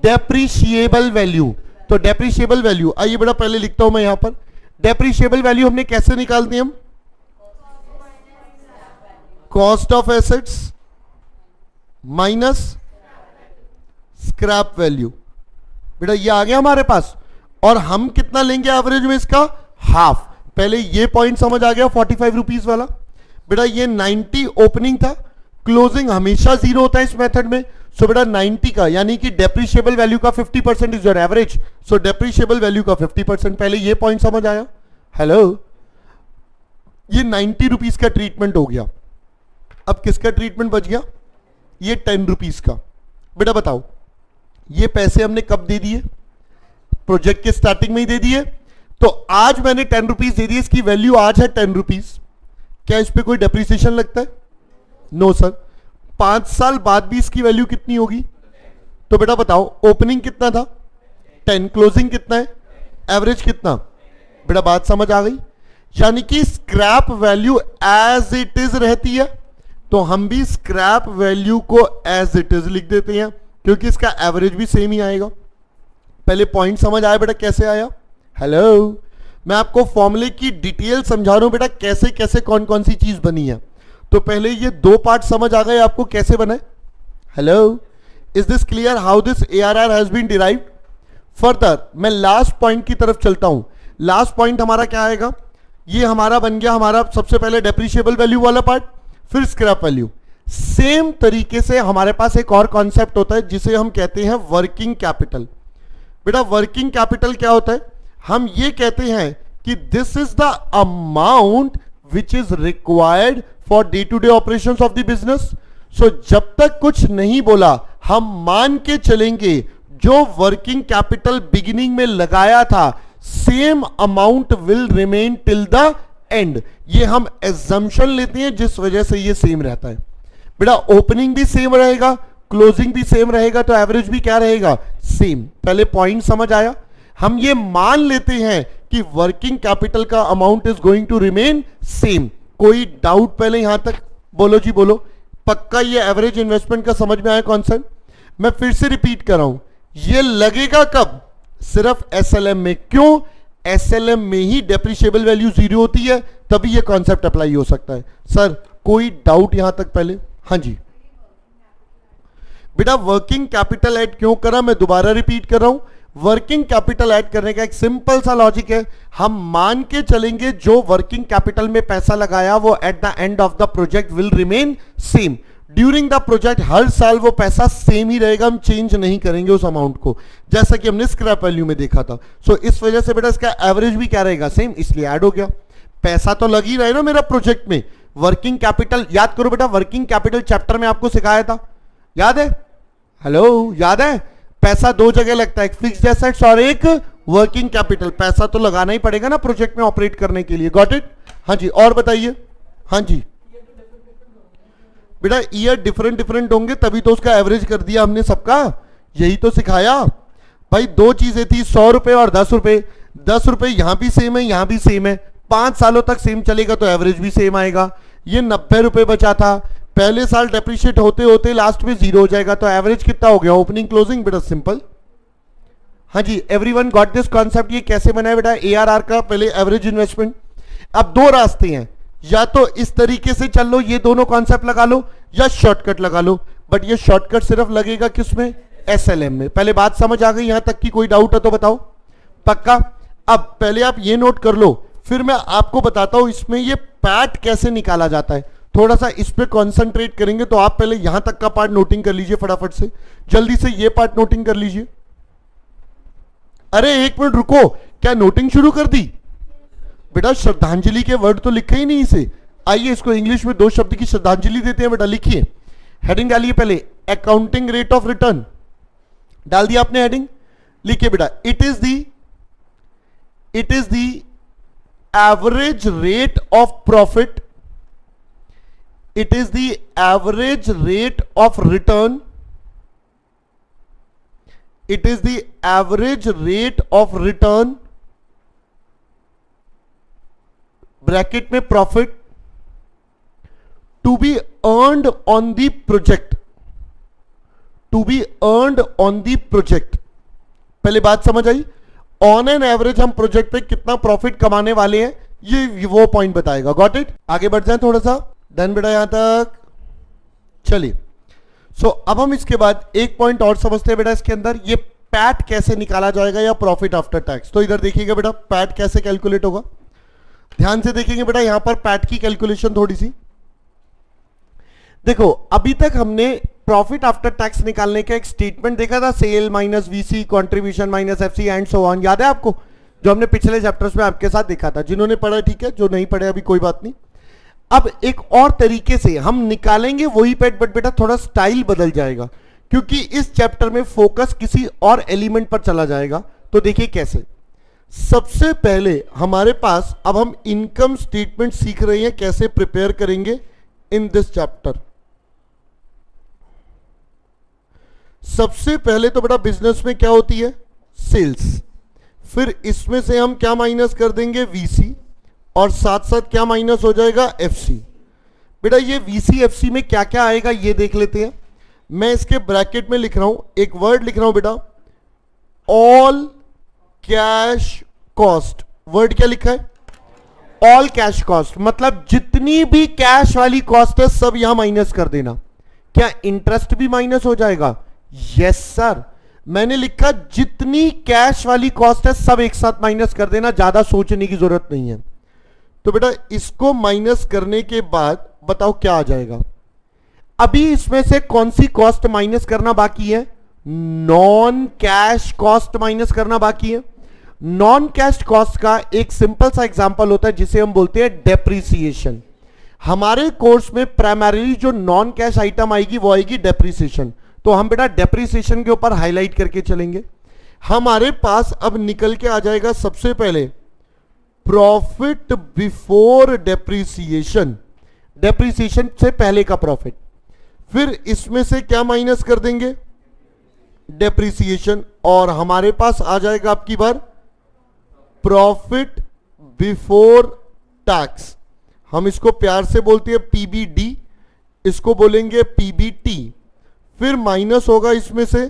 Depreciable value. तो डेप्रिशिएबल वैल्यू, आइए बेटा पहले लिखता हूं मैं यहां पर। डेप्रिशिएबल वैल्यू हमने कैसे निकालते हैं हम? Cost of assets minus scrap value. बेटा ये आ गया हमारे पास। और हम कितना लेंगे एवरेज में इसका? हाफ। पहले ये पॉइंट समझ आ गया 45 रुपीज वाला। बेटा ये 90 ओपनिंग था, क्लोजिंग हमेशा 0 होता है इस मेथड में। सो बेटा 90 का यानी कि डेप्रिशिएबल वैल्यू का 50% is your average. So depreciable value का 50%। पहले ये पॉइंट समझ आया? हेलो, ये 90 रुपीज का ट्रीटमेंट हो गया। अब किसका ट्रीटमेंट बच गया? ये 10 रुपीज का। बेटा बताओ, ये पैसे हमने कब दे दिए? प्रोजेक्ट के स्टार्टिंग में ही दे दिए। तो आज मैंने 10 रुपीज दे दिए, इसकी वैल्यू आज है 10 रुपीज। क्या इस पे कोई डेप्रिसिएशन लगता है? No sir. 5 साल बाद भी इसकी वैल्यू कितनी होगी? तो बेटा बताओ, ओपनिंग कितना था? 10। क्लोजिंग कितना है? एवरेज कितना? बेटा बात समझ आ गई? यानी कि scrap value as it is रहती है, तो हम भी स्क्रैप वैल्यू को एज इट इज लिख देते हैं, क्योंकि इसका एवरेज भी सेम ही आएगा। पहले पॉइंट समझ आया बेटा कैसे आया? हेलो, मैं आपको फॉर्मूले की डिटेल समझा रहा हूं बेटा, कैसे कैसे कौन कौन सी चीज बनी है। तो पहले ये 2 पार्ट समझ आ गए आपको कैसे बने? Hello, is this clear how this ARR has been derived? Further मैं लास्ट पॉइंट की तरफ चलता हूं। लास्ट पॉइंट हमारा क्या आएगा? ये हमारा बन गया हमारा सबसे पहले डेप्रिशिएबल वैल्यू वाला पार्ट, फिर स्क्रैप वैल्यू। सेम तरीके से हमारे पास एक और कॉन्सेप्ट होता है जिसे हम कहते हैं वर्किंग कैपिटल। बेटा वर्किंग कैपिटल क्या होता है? हम ये कहते हैं कि this is the amount which is required for day to day operations of the business. So जब तक कुछ नहीं बोला, हम मान के चलेंगे जो वर्किंग कैपिटल बिगिनिंग में लगाया था, same amount will remain till the end. ये हम एजम्पशन लेते हैं, जिस वजह से ये सेम रहता है। बेटा ओपनिंग भी सेम रहेगा, क्लोजिंग भी सेम रहेगा, तो एवरेज भी क्या रहेगा? सेम। पहले पॉइंट समझ आया? हम ये मान लेते हैं कि वर्किंग कैपिटल का amount is going to remain same. कोई डाउट पहले यहां तक? बोलो जी बोलो। पक्का ये एवरेज इन्वेस्टमेंट का समझ में आया कॉन्सेप्ट? मैं फिर से रिपीट कर रहा हूं, ये लगेगा कब? सिर्फ एसएलएम में। क्यों? एसएलएम में ही डेप्रिशिएबल वैल्यू 0 होती है, तभी ये कॉन्सेप्ट अप्लाई हो सकता है। सर कोई डाउट यहां तक पहले? हाँ जी बेटा, वर्किंग कैपिटल ऐड क्यों करा? मैं दोबारा रिपीट कर रहा हूं। वर्किंग कैपिटल ऐड करने का एक सिंपल सा लॉजिक है, हम मान के चलेंगे जो वर्किंग कैपिटल में पैसा लगाया वो at the end of the project will remain same. During the project हर साल वो पैसा सेम ही रहेगा, हम चेंज नहीं करेंगे उस अमाउंट को, जैसा कि हमने स्क्रैप वैल्यू में देखा था। सो इस वजह से बेटा इसका एवरेज भी क्या रहेगा? सेम, इसलिए ऐड हो गया। पैसा तो लग ही रहा है ना मेरा प्रोजेक्ट में। वर्किंग कैपिटल याद करो बेटा, वर्किंग कैपिटल चैप्टर में आपको सिखाया था, याद है? हेलो, याद है? पैसा 2 जगह लगता है, एक फिक्स्ड एसेट्स और एक वर्किंग कैपिटल। पैसा तो लगाना ही पड़ेगा ना प्रोजेक्ट में ऑपरेट करने के लिए। Got it? हाँ जी, और बताइए। हाँ जी बेटा, ईयर डिफरेंट डिफरेंट होंगे, तभी तो उसका एवरेज कर दिया हमने सबका, यही तो सिखाया भाई। 2 चीजें थी, 100 रुपए और 10 रुपए। 10 रुपए यहां भी सेम है, यहां भी सेम है। 5 सालों तक सेम चलेगा तो एवरेज भी सेम आएगा। ये 90 रुपए बचा था, पहले साल डेप्रिशिएट होते होते लास्ट में 0 हो जाएगा, तो एवरेज कितना हो गया? Opening closing. बेटा सिंपल। हाँ जी, एवरीवन गॉट दिस कॉन्सेप्ट? ये कैसे बना है बेटा ARR का? पहले एवरेज इन्वेस्टमेंट। अब 2 रास्ते हैं, या तो इस तरीके से चल लो, ये दोनों कॉन्सेप्ट लगा लो, या शॉर्टकट लगा लो। बट ये शॉर्टकट सिर्फ लगेगा किसमें? SLM में। पहले बात समझ आ गई यहां तक की? कोई डाउट है तो बताओ। पक्का? अब पहले आप ये नोट कर लो, फिर मैं आपको बताता हूं इसमें ये पैट कैसे निकाला जाता है। थोड़ा सा इस पे कॉन्सेंट्रेट करेंगे, तो आप पहले यहां तक का पार्ट नोटिंग कर लीजिए फटाफट से, जल्दी से ये पार्ट नोटिंग कर लीजिए। अरे 1 मिनट रुको, क्या नोटिंग शुरू कर दी? बेटा श्रद्धांजलि के वर्ड तो लिखे ही नहीं इसे। आइए इसको इंग्लिश में 2 शब्द की श्रद्धांजलि देते हैं। बेटा लिखिए, हेडिंग डालिए पहले, अकाउंटिंग रेट ऑफ रिटर्न। डाल दिया आपने हेडिंग? लिखिए बेटा, it is the average rate of profit, it is the average rate of return, it is the average rate of return bracket में profit to be earned on the project, to be earned on the project. पहले बात समझ आई? On an average हम project पे कितना profit कमाने वाले हैं, ये वो पॉइंट बताएगा। Got it? आगे बढ़ जाए थोड़ा सा। डन बेटा यहां तक? चलिए, सो अब हम इसके बाद एक पॉइंट और समझते हैं बेटा इसके अंदर, ये पैट कैसे निकाला जाएगा या प्रॉफिट आफ्टर टैक्स। तो इधर देखिएगा बेटा, पैट कैसे कैलकुलेट होगा, ध्यान से देखेंगे बेटा। यहां पर पैट की कैलकुलेशन थोड़ी सी देखो। अभी तक हमने प्रॉफिट आफ्टर टैक्स निकालने का एक स्टेटमेंट देखा था, sale minus VC, contribution minus FC and so on. याद है आपको? जो हमने पिछले चैप्टर्स में आपके साथ देखा था। जिन्होंने पढ़ा ठीक है, जो नहीं पढ़े अभी कोई बात नहीं। अब एक और तरीके से हम निकालेंगे वही पैट, बट बेटा थोड़ा स्टाइल बदल जाएगा, क्योंकि इस चैप्टर में फोकस किसी और एलिमेंट पर चला जाएगा। तो देखिए कैसे। सबसे पहले हमारे पास, अब हम इनकम स्टेटमेंट सीख रहे हैं कैसे प्रिपेयर करेंगे इन दिस चैप्टर। सबसे पहले तो बेटा बिजनेस में क्या होती है? सेल्स। फिर इसमें से हम क्या माइनस कर देंगे? वीसी, और साथ साथ क्या माइनस हो जाएगा? एफसी। बेटा ये वीसी एफसी में क्या क्या आएगा ये देख लेते हैं। मैं इसके ब्रैकेट में लिख रहा हूं, एक वर्ड लिख रहा हूं बेटा, ऑल कैश कॉस्ट। वर्ड क्या लिखा है? ऑल कैश कॉस्ट, मतलब जितनी भी कैश वाली कॉस्ट है सब यहां माइनस कर देना। क्या इंटरेस्ट भी माइनस हो जाएगा? Yes sir. मैंने लिखा जितनी कैश वाली कॉस्ट है सब एक साथ माइनस कर देना, ज्यादा सोचने की जरूरत नहीं है। तो बेटा इसको माइनस करने के बाद बताओ क्या आ जाएगा। अभी इसमें से कौन सी कॉस्ट माइनस करना बाकी है? नॉन कैश कॉस्ट माइनस करना बाकी है। नॉन कैश कॉस्ट का एक सिंपल सा एग्जांपल होता है जिसे हम बोलते हैं डेप्रिसिएशन। हमारे कोर्स में प्राइमरीली जो नॉन कैश आइटम आएगी वो आएगी डेप्रिसिएशन। तो हम बेटा डेप्रिसिएशन के ऊपर हाईलाइट करके चलेंगे। हमारे पास अब निकल के आ जाएगा सबसे पहले प्रॉफिट बिफोर डेप्रिसिएशन, डेप्रिसिएशन से पहले का प्रॉफिट। फिर इसमें से क्या माइनस कर देंगे? डेप्रिसिएशन। और हमारे पास आ जाएगा आपकी बार प्रॉफिट बिफोर टैक्स। हम इसको प्यार से बोलते हैं पीबीडी, इसको बोलेंगे पीबीटी। फिर माइनस होगा इसमें से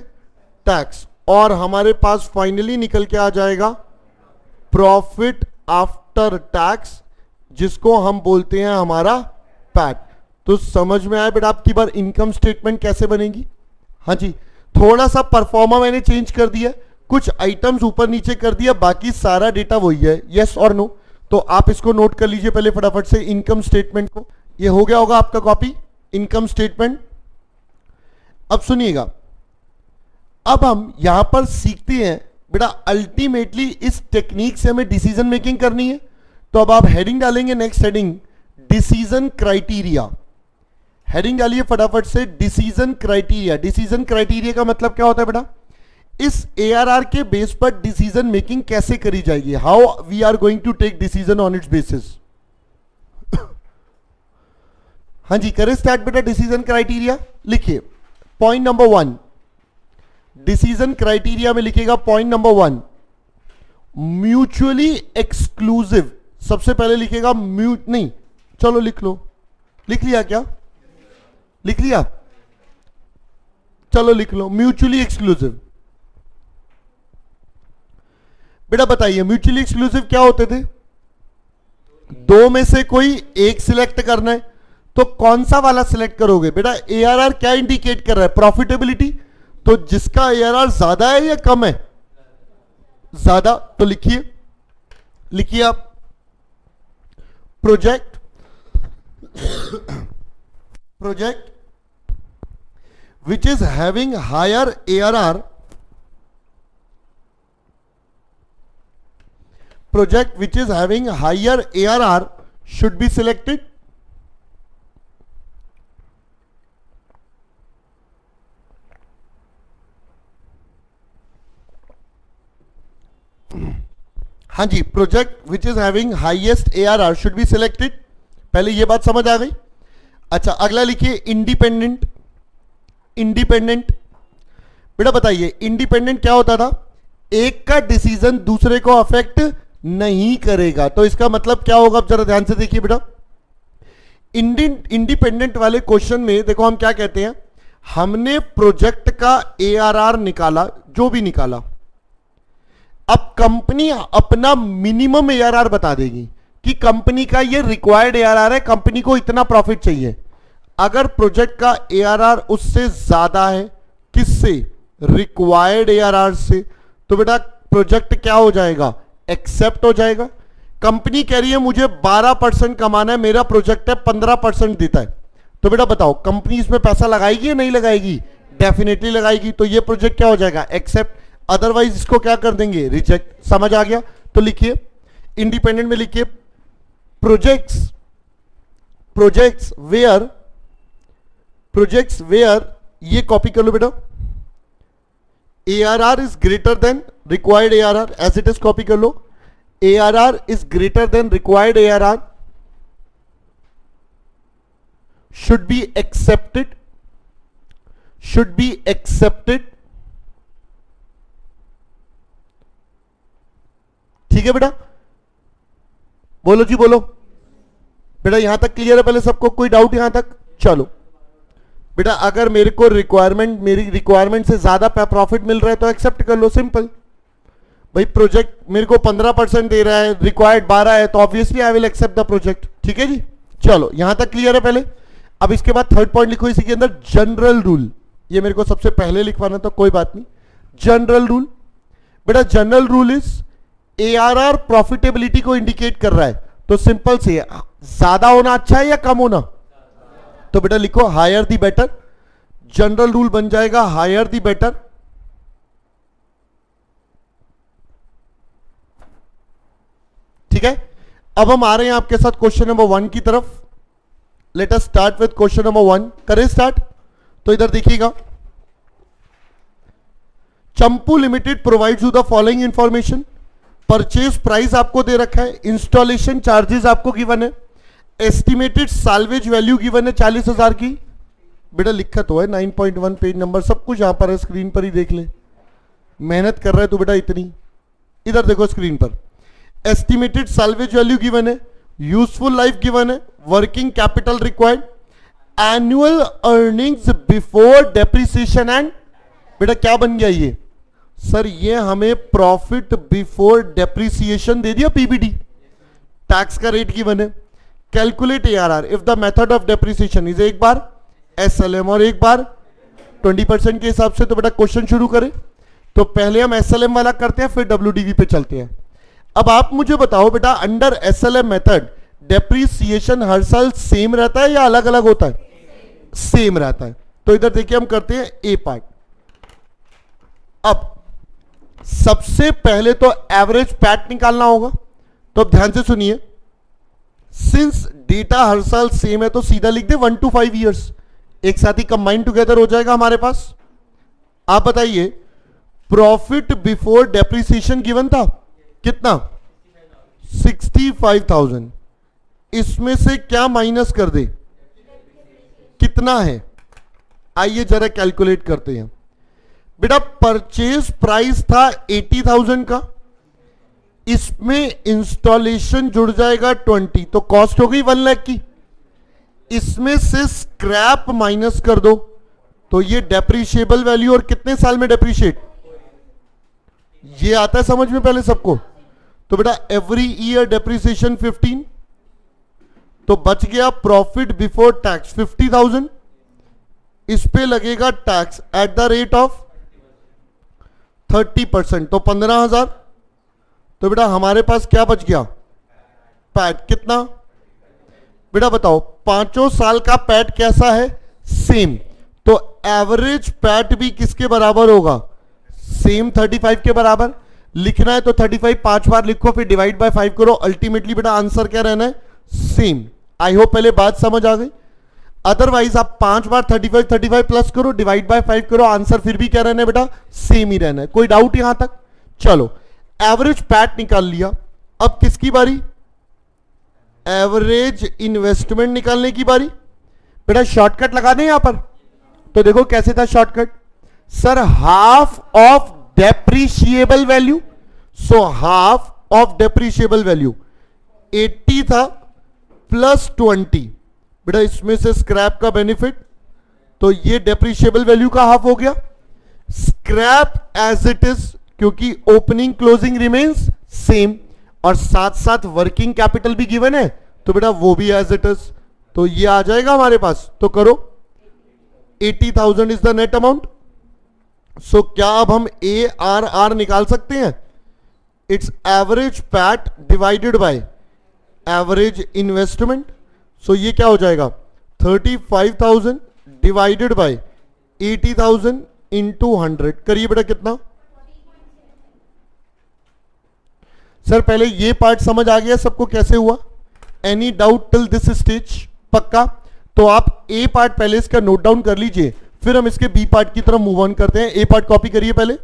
टैक्स, और हमारे पास फाइनली निकल के आ जाएगा प्रॉफिट आफ्टर टैक्स, जिसको हम बोलते हैं हमारा पैट। तो समझ में आया बेटा आपकी बार इनकम स्टेटमेंट कैसे बनेगी? हाँ जी, थोड़ा सा परफॉर्मा मैंने चेंज कर दिया, कुछ आइटम्स ऊपर नीचे कर दिया, बाकी सारा डेटा वही है। यस और नो? तो आप इसको नोट कर लीजिए पहले फटाफट से इनकम स्टेटमेंट को। ये हो गया होगा आपका कॉपी, इनकम स्टेटमेंट। अब सुनिएगा, अब हम यहां पर सीखते हैं बेटा, अल्टीमेटली इस टेक्निक से हमें डिसीजन मेकिंग करनी है। तो अब आप हेडिंग डालेंगे, next heading decision criteria. Heading डालिए फटाफट से, डिसीजन क्राइटेरिया। डिसीजन क्राइटेरिया का मतलब क्या होता है बेटा? इस एआरआर के बेस पर डिसीजन मेकिंग कैसे करी जाएगी, how we are going to take decision on its basis. हाँ जी, करें स्टार्ट बेटा डिसीजन क्राइटेरिया। लिखिए पॉइंट नंबर 1, डिसीजन क्राइटेरिया में लिखिएगा पॉइंट नंबर 1, म्यूचुअली एक्सक्लूसिव। सबसे पहले लिखिएगा नहीं, चलो लिख लो। लिख लिया क्या? लिख लिया? चलो लिख लो, म्यूचुअली एक्सक्लूसिव। बेटा बताइए म्यूचुअली एक्सक्लूसिव क्या होते थे? दो में से कोई एक सिलेक्ट करना है, तो कौन सा वाला सिलेक्ट करोगे? बेटा एआरआर क्या इंडिकेट कर रहा है? प्रॉफिटेबिलिटी। तो जिसका एआरआर ज्यादा है या कम है? ज्यादा। तो लिखिए, लिखिए आप project, project which is having higher ARR, project which is having higher ARR should be selected. हाँ जी, project which is having highest ARR should be selected. पहले ये बात समझ आ गई। अच्छा, अगला लिखिए इंडिपेंडेंट। इंडिपेंडेंट बेटा बताइए, इंडिपेंडेंट क्या होता था? एक का डिसीजन दूसरे को अफेक्ट नहीं करेगा। तो इसका मतलब क्या होगा? अब जरा ध्यान से देखिए बेटा, इंडिपेंडेंट वाले क्वेश्चन में देखो हम क्या कहते हैं, हमने प्रोजेक्ट का एआरआर निकाला, जो भी निकाला, अब कंपनी अपना मिनिमम एआरआर बता देगी कि कंपनी का ये रिक्वायर्ड एआरआर है, कंपनी को इतना प्रॉफिट चाहिए। अगर प्रोजेक्ट का एआरआर उससे ज्यादा है, किससे? रिक्वायर्ड एआरआर से, तो बेटा प्रोजेक्ट क्या हो जाएगा? एक्सेप्ट हो जाएगा। कंपनी कह रही है मुझे 12% कमाना है, मेरा प्रोजेक्ट है 15% देता है, तो बेटा बताओ कंपनी इसमें पैसा लगाएगी या नहीं लगाएगी? डेफिनेटली लगाएगी। तो ये प्रोजेक्ट क्या हो जाएगा? एक्सेप्ट। अदरवाइज इसको क्या कर देंगे? रिजेक्ट। समझ आ गया? तो लिखिए इंडिपेंडेंट में लिखिए प्रोजेक्ट्स वेयर, ये कॉपी कर लो बेटा, ARR is greater than required ARR, as it is copy कर लो। ARR is greater than required ARR should be accepted, ठीक है बेटा? बोलो जी बोलो बेटा, यहां तक क्लियर है पहले सबको? कोई डाउट यहां तक? चलो बेटा, अगर मेरे को मेरी रिक्वायरमेंट से ज्यादा प्रॉफिट मिल रहा है तो एक्सेप्ट कर लो, सिंपल। भाई प्रोजेक्ट मेरे को 15% दे रहा है, रिक्वायर्ड 12 है, तो obviously I will accept the project. ठीक है जी, चलो यहां तक क्लियर है पहले। अब इसके बाद थर्ड पॉइंट लिखो इसी के अंदर, जनरल रूल। ये मेरे को सबसे पहले लिखवाना था, कोई बात नहीं। जनरल रूल बेटा, general rule is ARR profitability को इंडिकेट कर रहा है, तो सिंपल से ज्यादा होना अच्छा है या कम होना? तो बेटा लिखो higher the better. General rule बन जाएगा हायर दी बेटर। ठीक है, अब हम आ रहे हैं आपके साथ क्वेश्चन नंबर 1 की तरफ। Let us start with question number 1। करें स्टार्ट? तो इधर देखिएगा, Champu limited provides you the following information. Purchase price आपको दे रखा है, इंस्टॉलेशन चार्जेस आपको गिवन है, एस्टिमेटेड साल्वेज वैल्यू गिवन है 40,000 की। बेटा लिखा तो है 9.1 पेज नंबर, सब कुछ यहां पर है, स्क्रीन पर ही देख ले। मेहनत कर रहा है तो बेटा इतनी, इधर देखो स्क्रीन पर। एस्टिमेटेड साल्वेज वैल्यू गिवन है, यूजफुल लाइफ गिवन है, working capital required, annual earnings before depreciation and, बेटा क्या बन गया ये? सर ये हमें प्रॉफिट बिफोर डेप्रिसिएशन दे दिया, पीबीडी। टैक्स का रेट गिवन है, calculate ARR if the method of depreciation is एक बार एसएलएम और एक बार 20% के हिसाब से। तो बेटा क्वेश्चन शुरू करें, तो पहले हम एसएलएम वाला करते हैं, फिर डब्ल्यूडीवी पे चलते हैं। अब आप मुझे बताओ बेटा, अंडर एसएलएम मेथड डेप्रिसिएशन हर साल सेम रहता है या अलग अलग होता है? सेम रहता है। तो इधर देखिए हम करते हैं ए पार्ट। अब सबसे पहले तो एवरेज पैट निकालना होगा, तो अब ध्यान से सुनिए। सिंस डेटा हर साल सेम है तो सीधा लिख दे 1 to 5 ईयर्स, एक साथ ही कंबाइन टुगेदर हो जाएगा हमारे पास। आप बताइए, प्रॉफिट बिफोर डेप्रिसिएशन गिवन था कितना? 65,000। इसमें से क्या माइनस कर दे? कितना है? आइए जरा कैलकुलेट करते हैं। बेटा परचेज प्राइस था 80,000 का, इसमें इंस्टॉलेशन जुड़ जाएगा 20, तो कॉस्ट हो गई 1 लाख की। इसमें से स्क्रैप माइनस कर दो, तो ये डेप्रिशिएबल वैल्यू, और कितने साल में डेप्रिशिएट, ये आता है समझ में पहले सबको? तो बेटा एवरी ईयर डेप्रिसिएशन 15, तो बच गया प्रॉफिट बिफोर टैक्स 50,000। इस पे लगेगा tax at the rate of 30%, तो 15,000। तो बेटा हमारे पास क्या बच गया? पैट कितना? बेटा बताओ, पांचों साल का पैट कैसा है? सेम। तो एवरेज पैट भी किसके बराबर होगा? सेम 35 के बराबर। लिखना है तो 35 5 बार लिखो, फिर डिवाइड बाय 5 करो। अल्टीमेटली बेटा आंसर क्या रहना है? सेम। आई होप पहले बात समझ आ गई। अदरवाइज आप 5 बार 35 प्लस करो, डिवाइड बाय 5 करो, आंसर फिर भी क्या रहना है बेटा? सेम ही रहना है। कोई डाउट यहां तक? चलो एवरेज पैट निकाल लिया, अब किसकी बारी? एवरेज इन्वेस्टमेंट निकालने की बारी। बेटा शॉर्टकट लगा दें यहां पर, तो देखो कैसे था shortcut. Sir half of depreciable value, so half of depreciable value 80 था प्लस 20। बेटा इसमें से स्क्रैप का बेनिफिट, तो ये डेप्रीशिएबल वैल्यू का हाफ हो गया। स्क्रैप एज इट इज, क्योंकि ओपनिंग क्लोजिंग रिमेन्स सेम, और साथ साथ वर्किंग कैपिटल भी गिवन है, तो बेटा वो भी एज इट इज, तो ये आ जाएगा हमारे पास। तो करो, 80,000 is the net amount. So क्या अब हम ARR निकाल सकते हैं? It's average PAT divided by average investment. So ये क्या हो जाएगा? 35,000 डिवाइडेड बाय 80,000 इंटू 100। करिए बेटा कितना? सर पहले ये पार्ट समझ आ गया सबको कैसे हुआ? Any doubt till this stage? पक्का? तो आप ए पार्ट पहले इसका नोट डाउन कर लीजिए, फिर हम इसके बी पार्ट की तरफ मूव ऑन करते हैं। ए पार्ट कॉपी करिए पहले।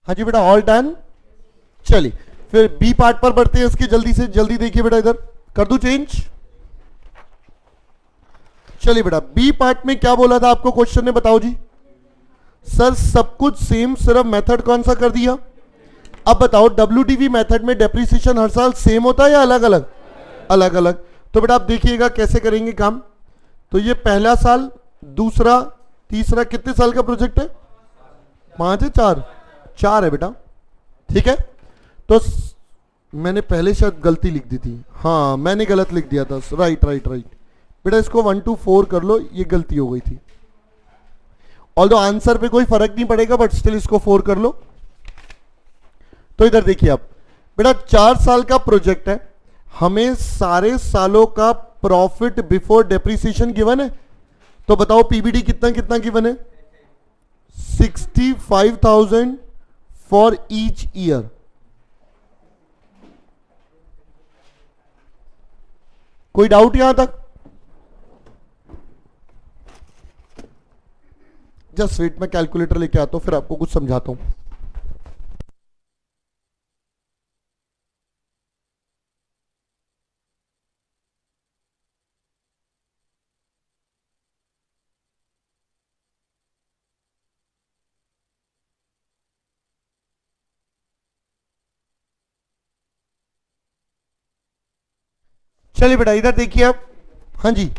हाँ जी बेटा, ऑल डन। चलिए फिर बी पार्ट पर बढ़ते हैं इसके। जल्दी से जल्दी देखिए बेटा, इधर कर दूं चेंज। चलिए बेटा, बी पार्ट में क्या बोला था आपको क्वेश्चन ने, बताओ जी। सर सब कुछ सेम, सिर्फ मेथड कौन सा कर दिया? अब बताओ WDV मेथड में डेप्रिसिएशन हर साल सेम होता है या अलग अलग? अलग अलग। तो बेटा आप देखिएगा कैसे करेंगे काम। तो ये पहला साल, दूसरा, तीसरा, कितने साल का प्रोजेक्ट है? 5 है? 4? 4 है बेटा, ठीक है। तो मैंने पहले शायद गलती लिख दी थी, हाँ मैंने गलत लिख दिया था। राइट राइट राइट बेटा, इसको 1 to 4 कर लो, ये गलती हो गई थी। ऑल्दो आंसर पे कोई फर्क नहीं पड़ेगा, बट स्टिल इसको 4 कर लो। तो इधर देखिए आप बेटा, 4 साल का प्रोजेक्ट है, हमें सारे सालों का प्रॉफिट बिफोर डेप्रिसिएशन गिवन है। तो बताओ पीबीडी कितना कितना गिवन है? 65,000 फॉर ईच ईयर। कोई डाउट यहां तक? जस्ट वेट, मैं कैलकुलेटर लेके आता हूं, फिर आपको कुछ समझाता हूं। चलिए बेटा इधर देखिए आप। हाँ जी,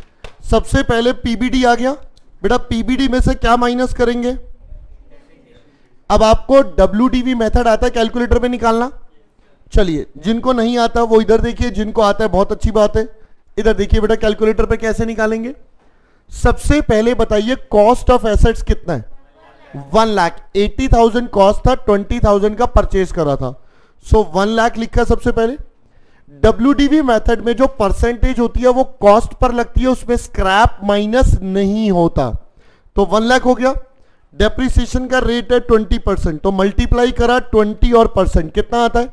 सबसे पहले पीबीडी आ गया बेटा। पीबीडी में से क्या माइनस करेंगे? अब आपको WDV मेथड आता है कैलकुलेटर में निकालना। चलिए, जिनको नहीं आता वो इधर देखिए, जिनको आता है बहुत अच्छी बात है। इधर देखिए बेटा, कैलकुलेटर पे कैसे निकालेंगे। सबसे पहले बताइए कॉस्ट ऑफ एसेट्स कितना है? 1 लाख, 80,000 कॉस्ट था, 20,000 का परचेज करा था, सो 1 लाख लिखा सबसे पहले। WDV मेथड में जो परसेंटेज होती है वो कॉस्ट पर लगती है, उसमें स्क्रैप माइनस नहीं होता, तो 1 लाख हो गया। डेप्रिसिएशन का रेट है 20%, तो मल्टीप्लाई करा 20 और परसेंट, कितना आता है?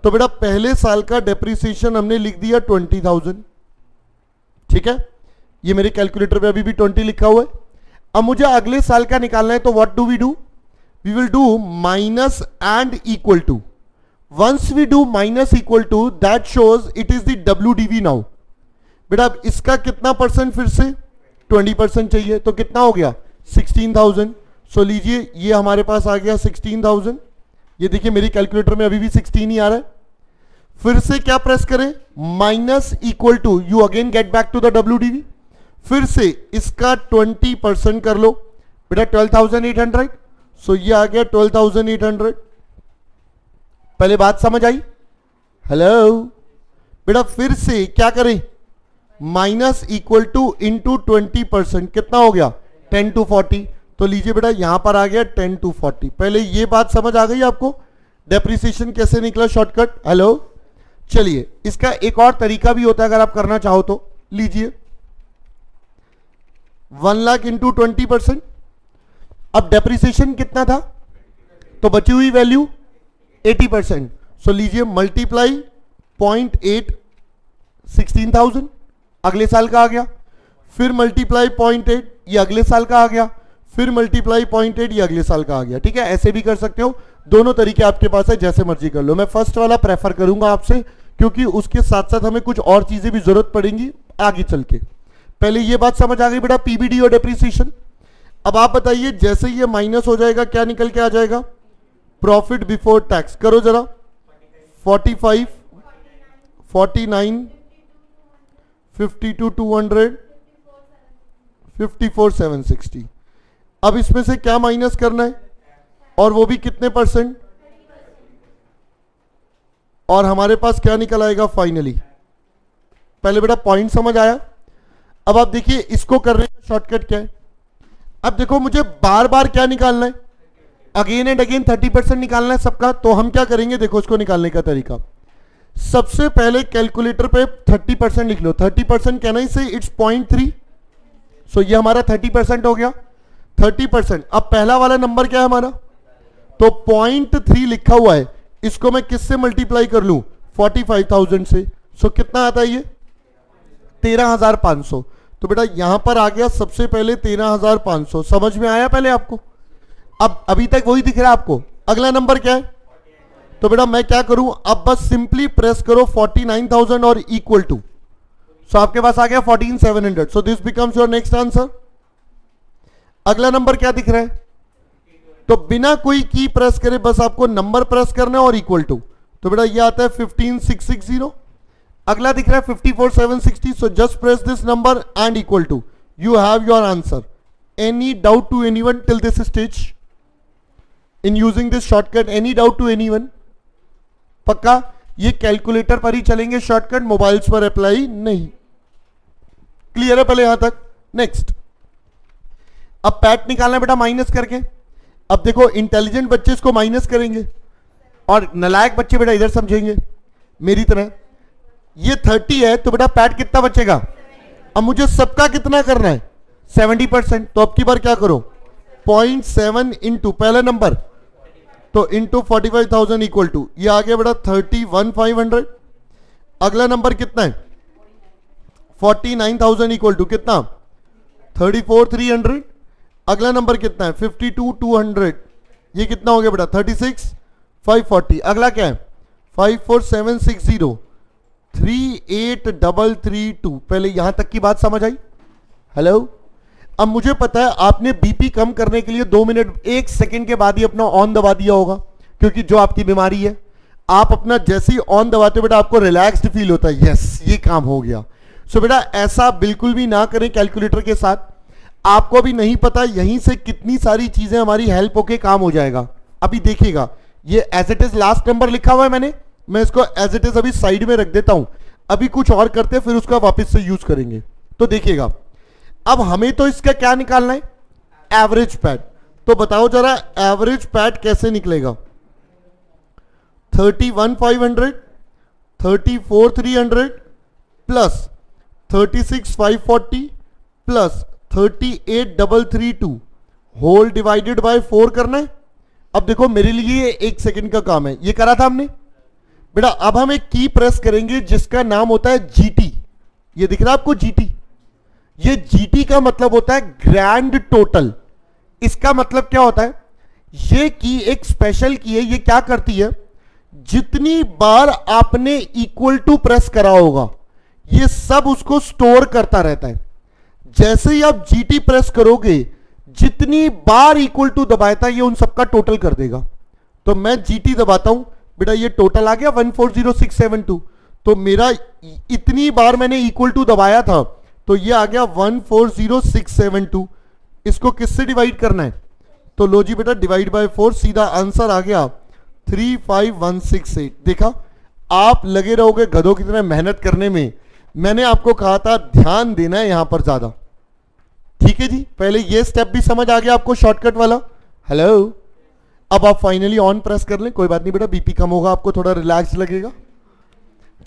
तो बेटा पहले साल का डेप्रिसिएशन हमने लिख दिया 20,000, ठीक है, ये मेरे कैलकुलेटर पे अभी भी 20 लिखा हुआ है। अब मुझे अगले साल का निकालना है, तो what do? We will do minus and equal to. Once we do minus equal to, that shows it is the WDV now. बेटा अब इसका कितना परसेंट? फिर से 20% चाहिए, तो कितना हो गया? 16,000। सो लीजिए ये हमारे पास आ गया 16,000, ये देखिए मेरी कैलकुलेटर में अभी भी 16 ही आ रहा है। फिर से क्या प्रेस करें? Minus equal to, you again get back to the WDV, फिर से इसका 20% कर लो बेटा 12,800, सो ये आ गया 12,800। पहले बात समझ आई? हेलो बेटा फिर से क्या करें? माइनस इक्वल टू इंटू 20%, कितना हो गया? 10 to 40। तो लीजिए बेटा यहां पर आ गया 10 to 40। पहले ये बात समझ आ गई आपको, डेप्रिसिएशन कैसे निकला शॉर्टकट? हेलो, चलिए इसका एक और तरीका भी होता है अगर आप करना चाहो तो। लीजिए 1 लाख इंटू 20%, अब डेप्रिसिएशन कितना था? तो बची हुई वैल्यू 80%, सो लीजिए मल्टीप्लाई 0.8, 16,000 अगले साल का आ गया, फिर मल्टीप्लाई 0.8, ये अगले साल का आ गया, फिर मल्टीप्लाई 0.8, ये अगले साल का आ गया। ठीक है, ऐसे भी कर सकते हो, दोनों तरीके आपके पास है, जैसे मर्जी कर लो। मैं फर्स्ट वाला प्रेफर करूंगा आपसे, क्योंकि उसके साथ साथ हमें कुछ और चीजें भी जरूरत पड़ेंगी आगे चल के। पहले ये बात समझ आ गई बेटा, पीबीडी और डेप्रिसिएशन। अब आप बताइए जैसे ये माइनस हो जाएगा क्या निकल के आ जाएगा? Profit before tax. करो जरा, 45, 49, 52, 200, 54,760। अब इसमें से क्या माइनस करना है, और वो भी कितने परसेंट? और हमारे पास क्या निकल आएगा फाइनली? पहले बेटा पॉइंट समझ आया? अब आप देखिए इसको करने का शॉर्टकट क्या है। अब देखो मुझे बार बार क्या निकालना है, अगेन एंड अगेन 30% निकालना है सबका। तो हम क्या करेंगे, देखो इसको निकालने का तरीका, सबसे पहले कैलकुलेटर पे 30% लिख लो। 30% कैन आई से इट्स 0.3, सो ये हमारा 30% हो गया। 30%, अब पहला वाला नंबर क्या है हमारा? तो 0.3 लिखा हुआ है, इसको मैं किससे मल्टीप्लाई कर लूं? 45,000 से। सो कितना आता है ये? 13,500। तो बेटा यहां पर आ गया सबसे पहले 13,500। समझ में आया पहले आपको? अब अभी तक वही दिख रहा है आपको। अगला नंबर क्या है? तो बेटा मैं क्या करूं, अब बस सिंपली प्रेस करो 49,000 और इक्वल टू, सो आपके पास आ गया 14,700। So this becomes your next answer. अगला नंबर क्या दिख रहा है? तो बिना कोई की प्रेस करे बस आपको नंबर प्रेस करना है और इक्वल टू, तो बेटा ये आता है 15,660। अगला दिख रहा है 54,760। So just press this number and equal to, you have your answer. Any doubt to anyone till this stage in using this shortcut? Any doubt to anyone? पक्का ये कैलकुलेटर पर ही चलेंगे शॉर्टकट, मोबाइल्स पर अप्लाई नहीं। Clear है पहले यहां तक? नेक्स्ट, अब पैट निकालना है बेटा माइनस करके। अब देखो इंटेलिजेंट बच्चे इसको माइनस करेंगे और नालायक बच्चे बेटा इधर समझेंगे मेरी तरह। ये 30 है तो बेटा पैट कितना बचेगा? अब मुझे सबका कितना करना है? 70%। तो अब की बार क्या करो, 0.7 इंटू पहला नंबर तो इंटू 45,000 इक्वल टू, ये आ गया बेटा 31,500। अगला नंबर कितना है? 49,000 इक्वल टू कितना? 34,300। अगला नंबर कितना है? 52,200। ये कितना हो गया बेटा? 36,540। अगला क्या है? 54,760, 38,332। पहले यहां तक की बात समझ आई? हेलो, अब मुझे पता है आपने बीपी कम करने के लिए 2 मिनट 1 सेकेंड के बाद ही अपना ऑन दबा दिया होगा, क्योंकि जो आपकी बीमारी है, आप अपना जैसे ही ऑन दबाते हो बेटा आपको रिलैक्स्ड फील होता है, यस ये काम हो गया। सो बेटा ऐसा बिल्कुल भी ना करें कैलकुलेटर के साथ। आपको भी नहीं पता यहीं से कितनी सारी चीजें हमारी हेल्प होके काम हो जाएगा। अभी देखिएगा, ये as it is last number लिखा हुआ है मैंने, मैं इसको एज इट इज अभी साइड में रख देता हूं। अभी कुछ और करते हैं फिर उसका वापस से यूज करेंगे। तो देखिएगा, अब हमें तो इसका क्या निकालना है? Average PAT. तो बताओ जरा एवरेज पैट कैसे निकलेगा? 31,500, 34,300 plus 36,540 plus 38,332 whole divided by 4 करना है। अब देखो मेरे लिए एक सेकंड का काम है, ये करा था हमने बेटा। अब हम एक की प्रेस करेंगे जिसका नाम होता है जीटी। ये दिख रहा है आपको जीटी? ये जीटी का मतलब होता है ग्रैंड टोटल। इसका मतलब क्या होता है? ये की एक स्पेशल की है, ये क्या करती है, जितनी बार आपने इक्वल टू प्रेस करा होगा ये सब उसको स्टोर करता रहता है। जैसे ही आप जीटी प्रेस करोगे, जितनी बार इक्वल टू दबाता है ये उन सबका टोटल कर देगा। तो मैं जीटी दबाता हूं बेटा, ये टोटल आ गया 140672। तो मेरा इतनी बार मैंने इक्वल टू दबाया था तो ये आ गया 140672। इसको किससे डिवाइड करना है? तो लो जी बेटा, डिवाइड बाय 4, सीधा आंसर आ गया 35168। देखा, आप लगे रहोगे गधों की तरह मेहनत करने में। मैंने आपको कहा था ध्यान देना है यहां पर ज्यादा। ठीक है जी, पहले ये स्टेप भी समझ आ गया आपको, शॉर्टकट वाला। हेलो, अब आप फाइनली ऑन प्रेस कर लें, कोई बात नहीं बेटा, बीपी कम होगा, आपको थोड़ा रिलैक्स लगेगा।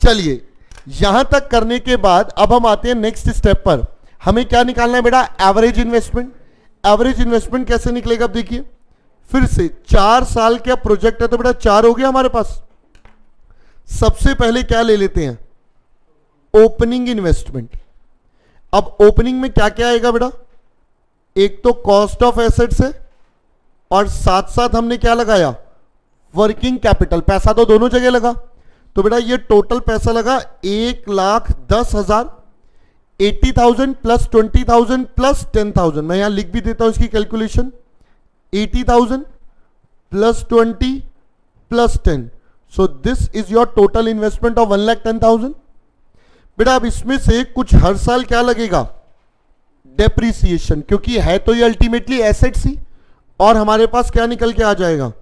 चलिए, यहां तक करने के बाद अब हम आते हैं नेक्स्ट स्टेप पर। हमें क्या निकालना है बेटा? Average investment. एवरेज इन्वेस्टमेंट कैसे निकलेगा? अब देखिए फिर से 4 साल का प्रोजेक्ट है तो बेटा 4 हो गया हमारे पास। सबसे पहले क्या ले लेते हैं? Opening investment. अब ओपनिंग में क्या क्या आएगा बेटा? एक तो कॉस्ट ऑफ एसेट्स है और साथ साथ हमने क्या लगाया? Working capital. पैसा तो दोनों जगह लगा। तो बेटा ये टोटल पैसा लगा 1,10,000, 80,000 प्लस 20,000 प्लस 10,000। मैं यहां लिख भी देता हूं इसकी calculation, 80,000 plus 20 plus 10। So this is your total investment of 1,10,000। बेटा अब इसमें से कुछ हर साल क्या लगेगा? डेप्रीसिएशन, क्योंकि है तो ये अल्टीमेटली एसेट्स ही। और हमारे पास क्या निकल के आ जाएगा?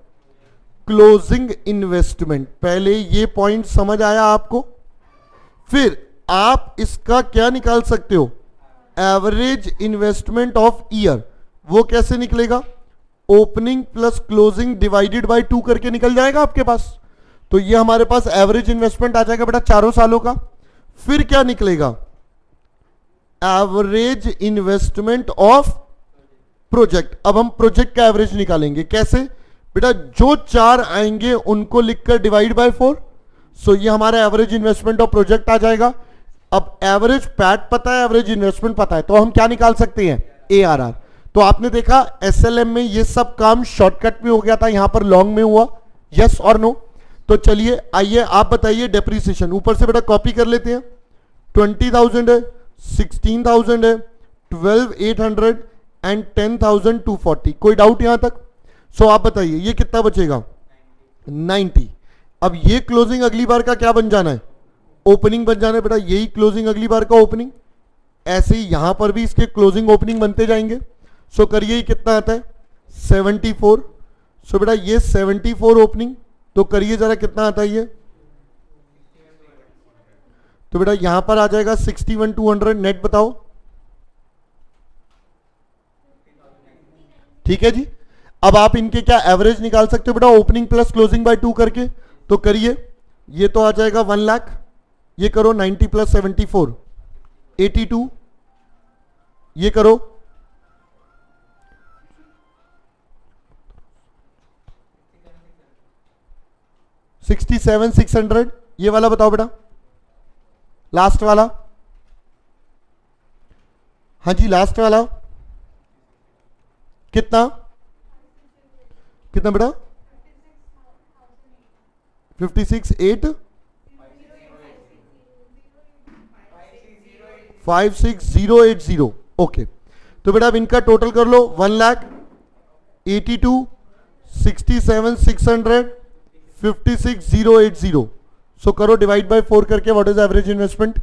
Closing investment. पहले ये पॉइंट समझ आया आपको? फिर आप इसका क्या निकाल सकते हो? Average investment of year. वो कैसे निकलेगा? Opening plus closing divided by 2 करके निकल जाएगा आपके पास। तो ये हमारे पास एवरेज इन्वेस्टमेंट आ जाएगा बेटा चारों सालों का। फिर क्या निकलेगा? Average investment of project. अब हम प्रोजेक्ट का एवरेज निकालेंगे। कैसे बेटा? जो 4 आएंगे उनको लिखकर डिवाइड बाय 4। सो ये हमारा एवरेज इन्वेस्टमेंट ऑफ प्रोजेक्ट आ जाएगा। अब एवरेज पैट पता है, एवरेज इन्वेस्टमेंट पता है, तो हम क्या निकाल सकते हैं? ARR। तो आपने देखा SLM में ये सब काम शॉर्टकट में हो गया था, यहां पर लॉन्ग में हुआ। यस और नो? तो चलिए आइए आप बताइए डेप्रीसिएशन। ऊपर से बेटा कॉपी कर लेते हैं। 20,000 है, 16,000 है, 12,800 एंड 10,240। कोई डाउट यहां तक? सो आप बताइए ये कितना बचेगा? 90। अब ये क्लोजिंग अगली बार का क्या बन जाना है? ओपनिंग बन जाना है बेटा। यही क्लोजिंग अगली बार का ओपनिंग। ऐसे ही यहां पर भी इसके क्लोजिंग ओपनिंग बनते जाएंगे। सो करिए कितना आता है? 74। सो बेटा ये 74 ओपनिंग। तो करिए जरा कितना आता है ये? तो बेटा यहां पर आ जाएगा 61,200। नेट बताओ। ठीक है जी। अब आप इनके क्या एवरेज निकाल सकते हो बेटा? ओपनिंग प्लस क्लोजिंग बाय 2 करके। तो करिए, ये तो आ जाएगा 1 लाख। ये करो 90 प्लस 74 82। ये करो 67,600। ये वाला बताओ बेटा, लास्ट वाला। हाँ जी लास्ट वाला कितना? कितना बेटा? 56,800 56,080। ओके, तो बेटा अब इनका टोटल कर लो। 1,82,, 67,600, 56,080। सो करो डिवाइड बाय 4 करके। What is average investment?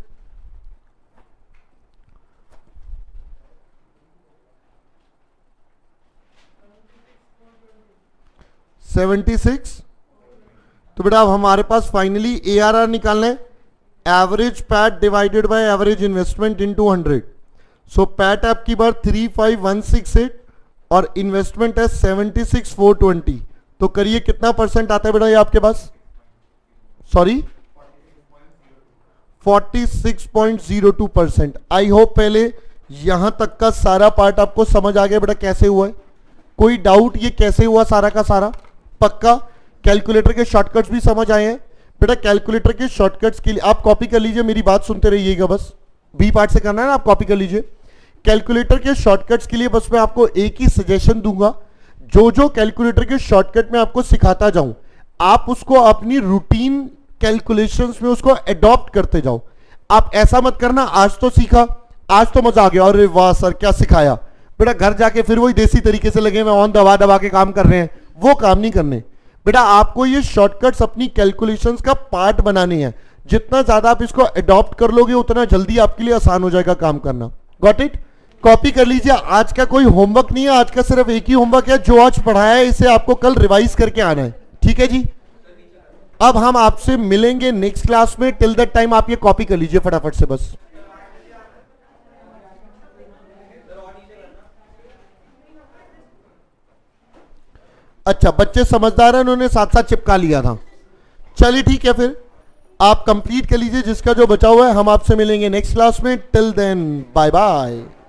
$76। तो बेटा अब हमारे पास फाइनली ARR निकालना है। Average PAT divided by average investment into 100। So PAT आपकी बार 35,168 और इन्वेस्टमेंट है 76,420, तो करिए कितना परसेंट आता है बेटा ये आपके पास? सॉरी 46.02%। आई होप पहले यहां तक का सारा पार्ट आपको समझ आ गया बेटा कैसे हुआ है? कोई डाउट ये कैसे हुआ सारा का सारा? पक्का? कैलकुलेटर के शॉर्टकट्स भी समझ आए हैं बेटा? कैलकुलेटर के शॉर्टकट्स के लिए आप कॉपी कर लीजिए, मेरी बात सुनते रहिएगा, बस बी पार्ट से करना है ना, आप कॉपी कर लीजिए। कैलकुलेटर के शॉर्टकट्स के लिए बस मैं आपको एक ही सजेशन दूंगा, जो जो कैलकुलेटर के शॉर्टकट में आपको सिखाता जाऊं आप उसको अपनी रूटीन कैलकुलेशंस में उसको अडॉप्ट करते जाओ। आप ऐसा मत करना आज तो सीखा, आज तो मजा आ गया, अरे वाह सर क्या सिखाया, बेटा घर जाके फिर वही देसी तरीके से लगे मैं ऑन दबा दबा के काम कर रहे हैं, वो काम नहीं करने बेटा। आपको ये शॉर्टकट्स अपनी कैलकुलेशंस का पार्ट बनाने हैं। जितना ज्यादा आप इसको अडॉप्ट कर लोगे उतना जल्दी आपके लिए आसान हो जाएगा काम करना। Got it? कॉपी कर लीजिए। आज का कोई होमवर्क नहीं है, आज का सिर्फ एक ही होमवर्क है, जो आज पढ़ाया है इसे आपको कल रिवाइज करके आना है, ठीक है जी? अब हम आपसे मिलेंगे नेक्स्ट क्लास में, टिल दैट टाइम आप ये कॉपी कर लीजिए फटाफट से बस। अच्छा बच्चे समझदार हैं, उन्होंने साथ साथ चिपका लिया था। चलिए ठीक है, फिर आप कंप्लीट कर लीजिए जिसका जो बचा हुआ है। हम आपसे मिलेंगे नेक्स्ट क्लास में, टिल देन बाय बाय।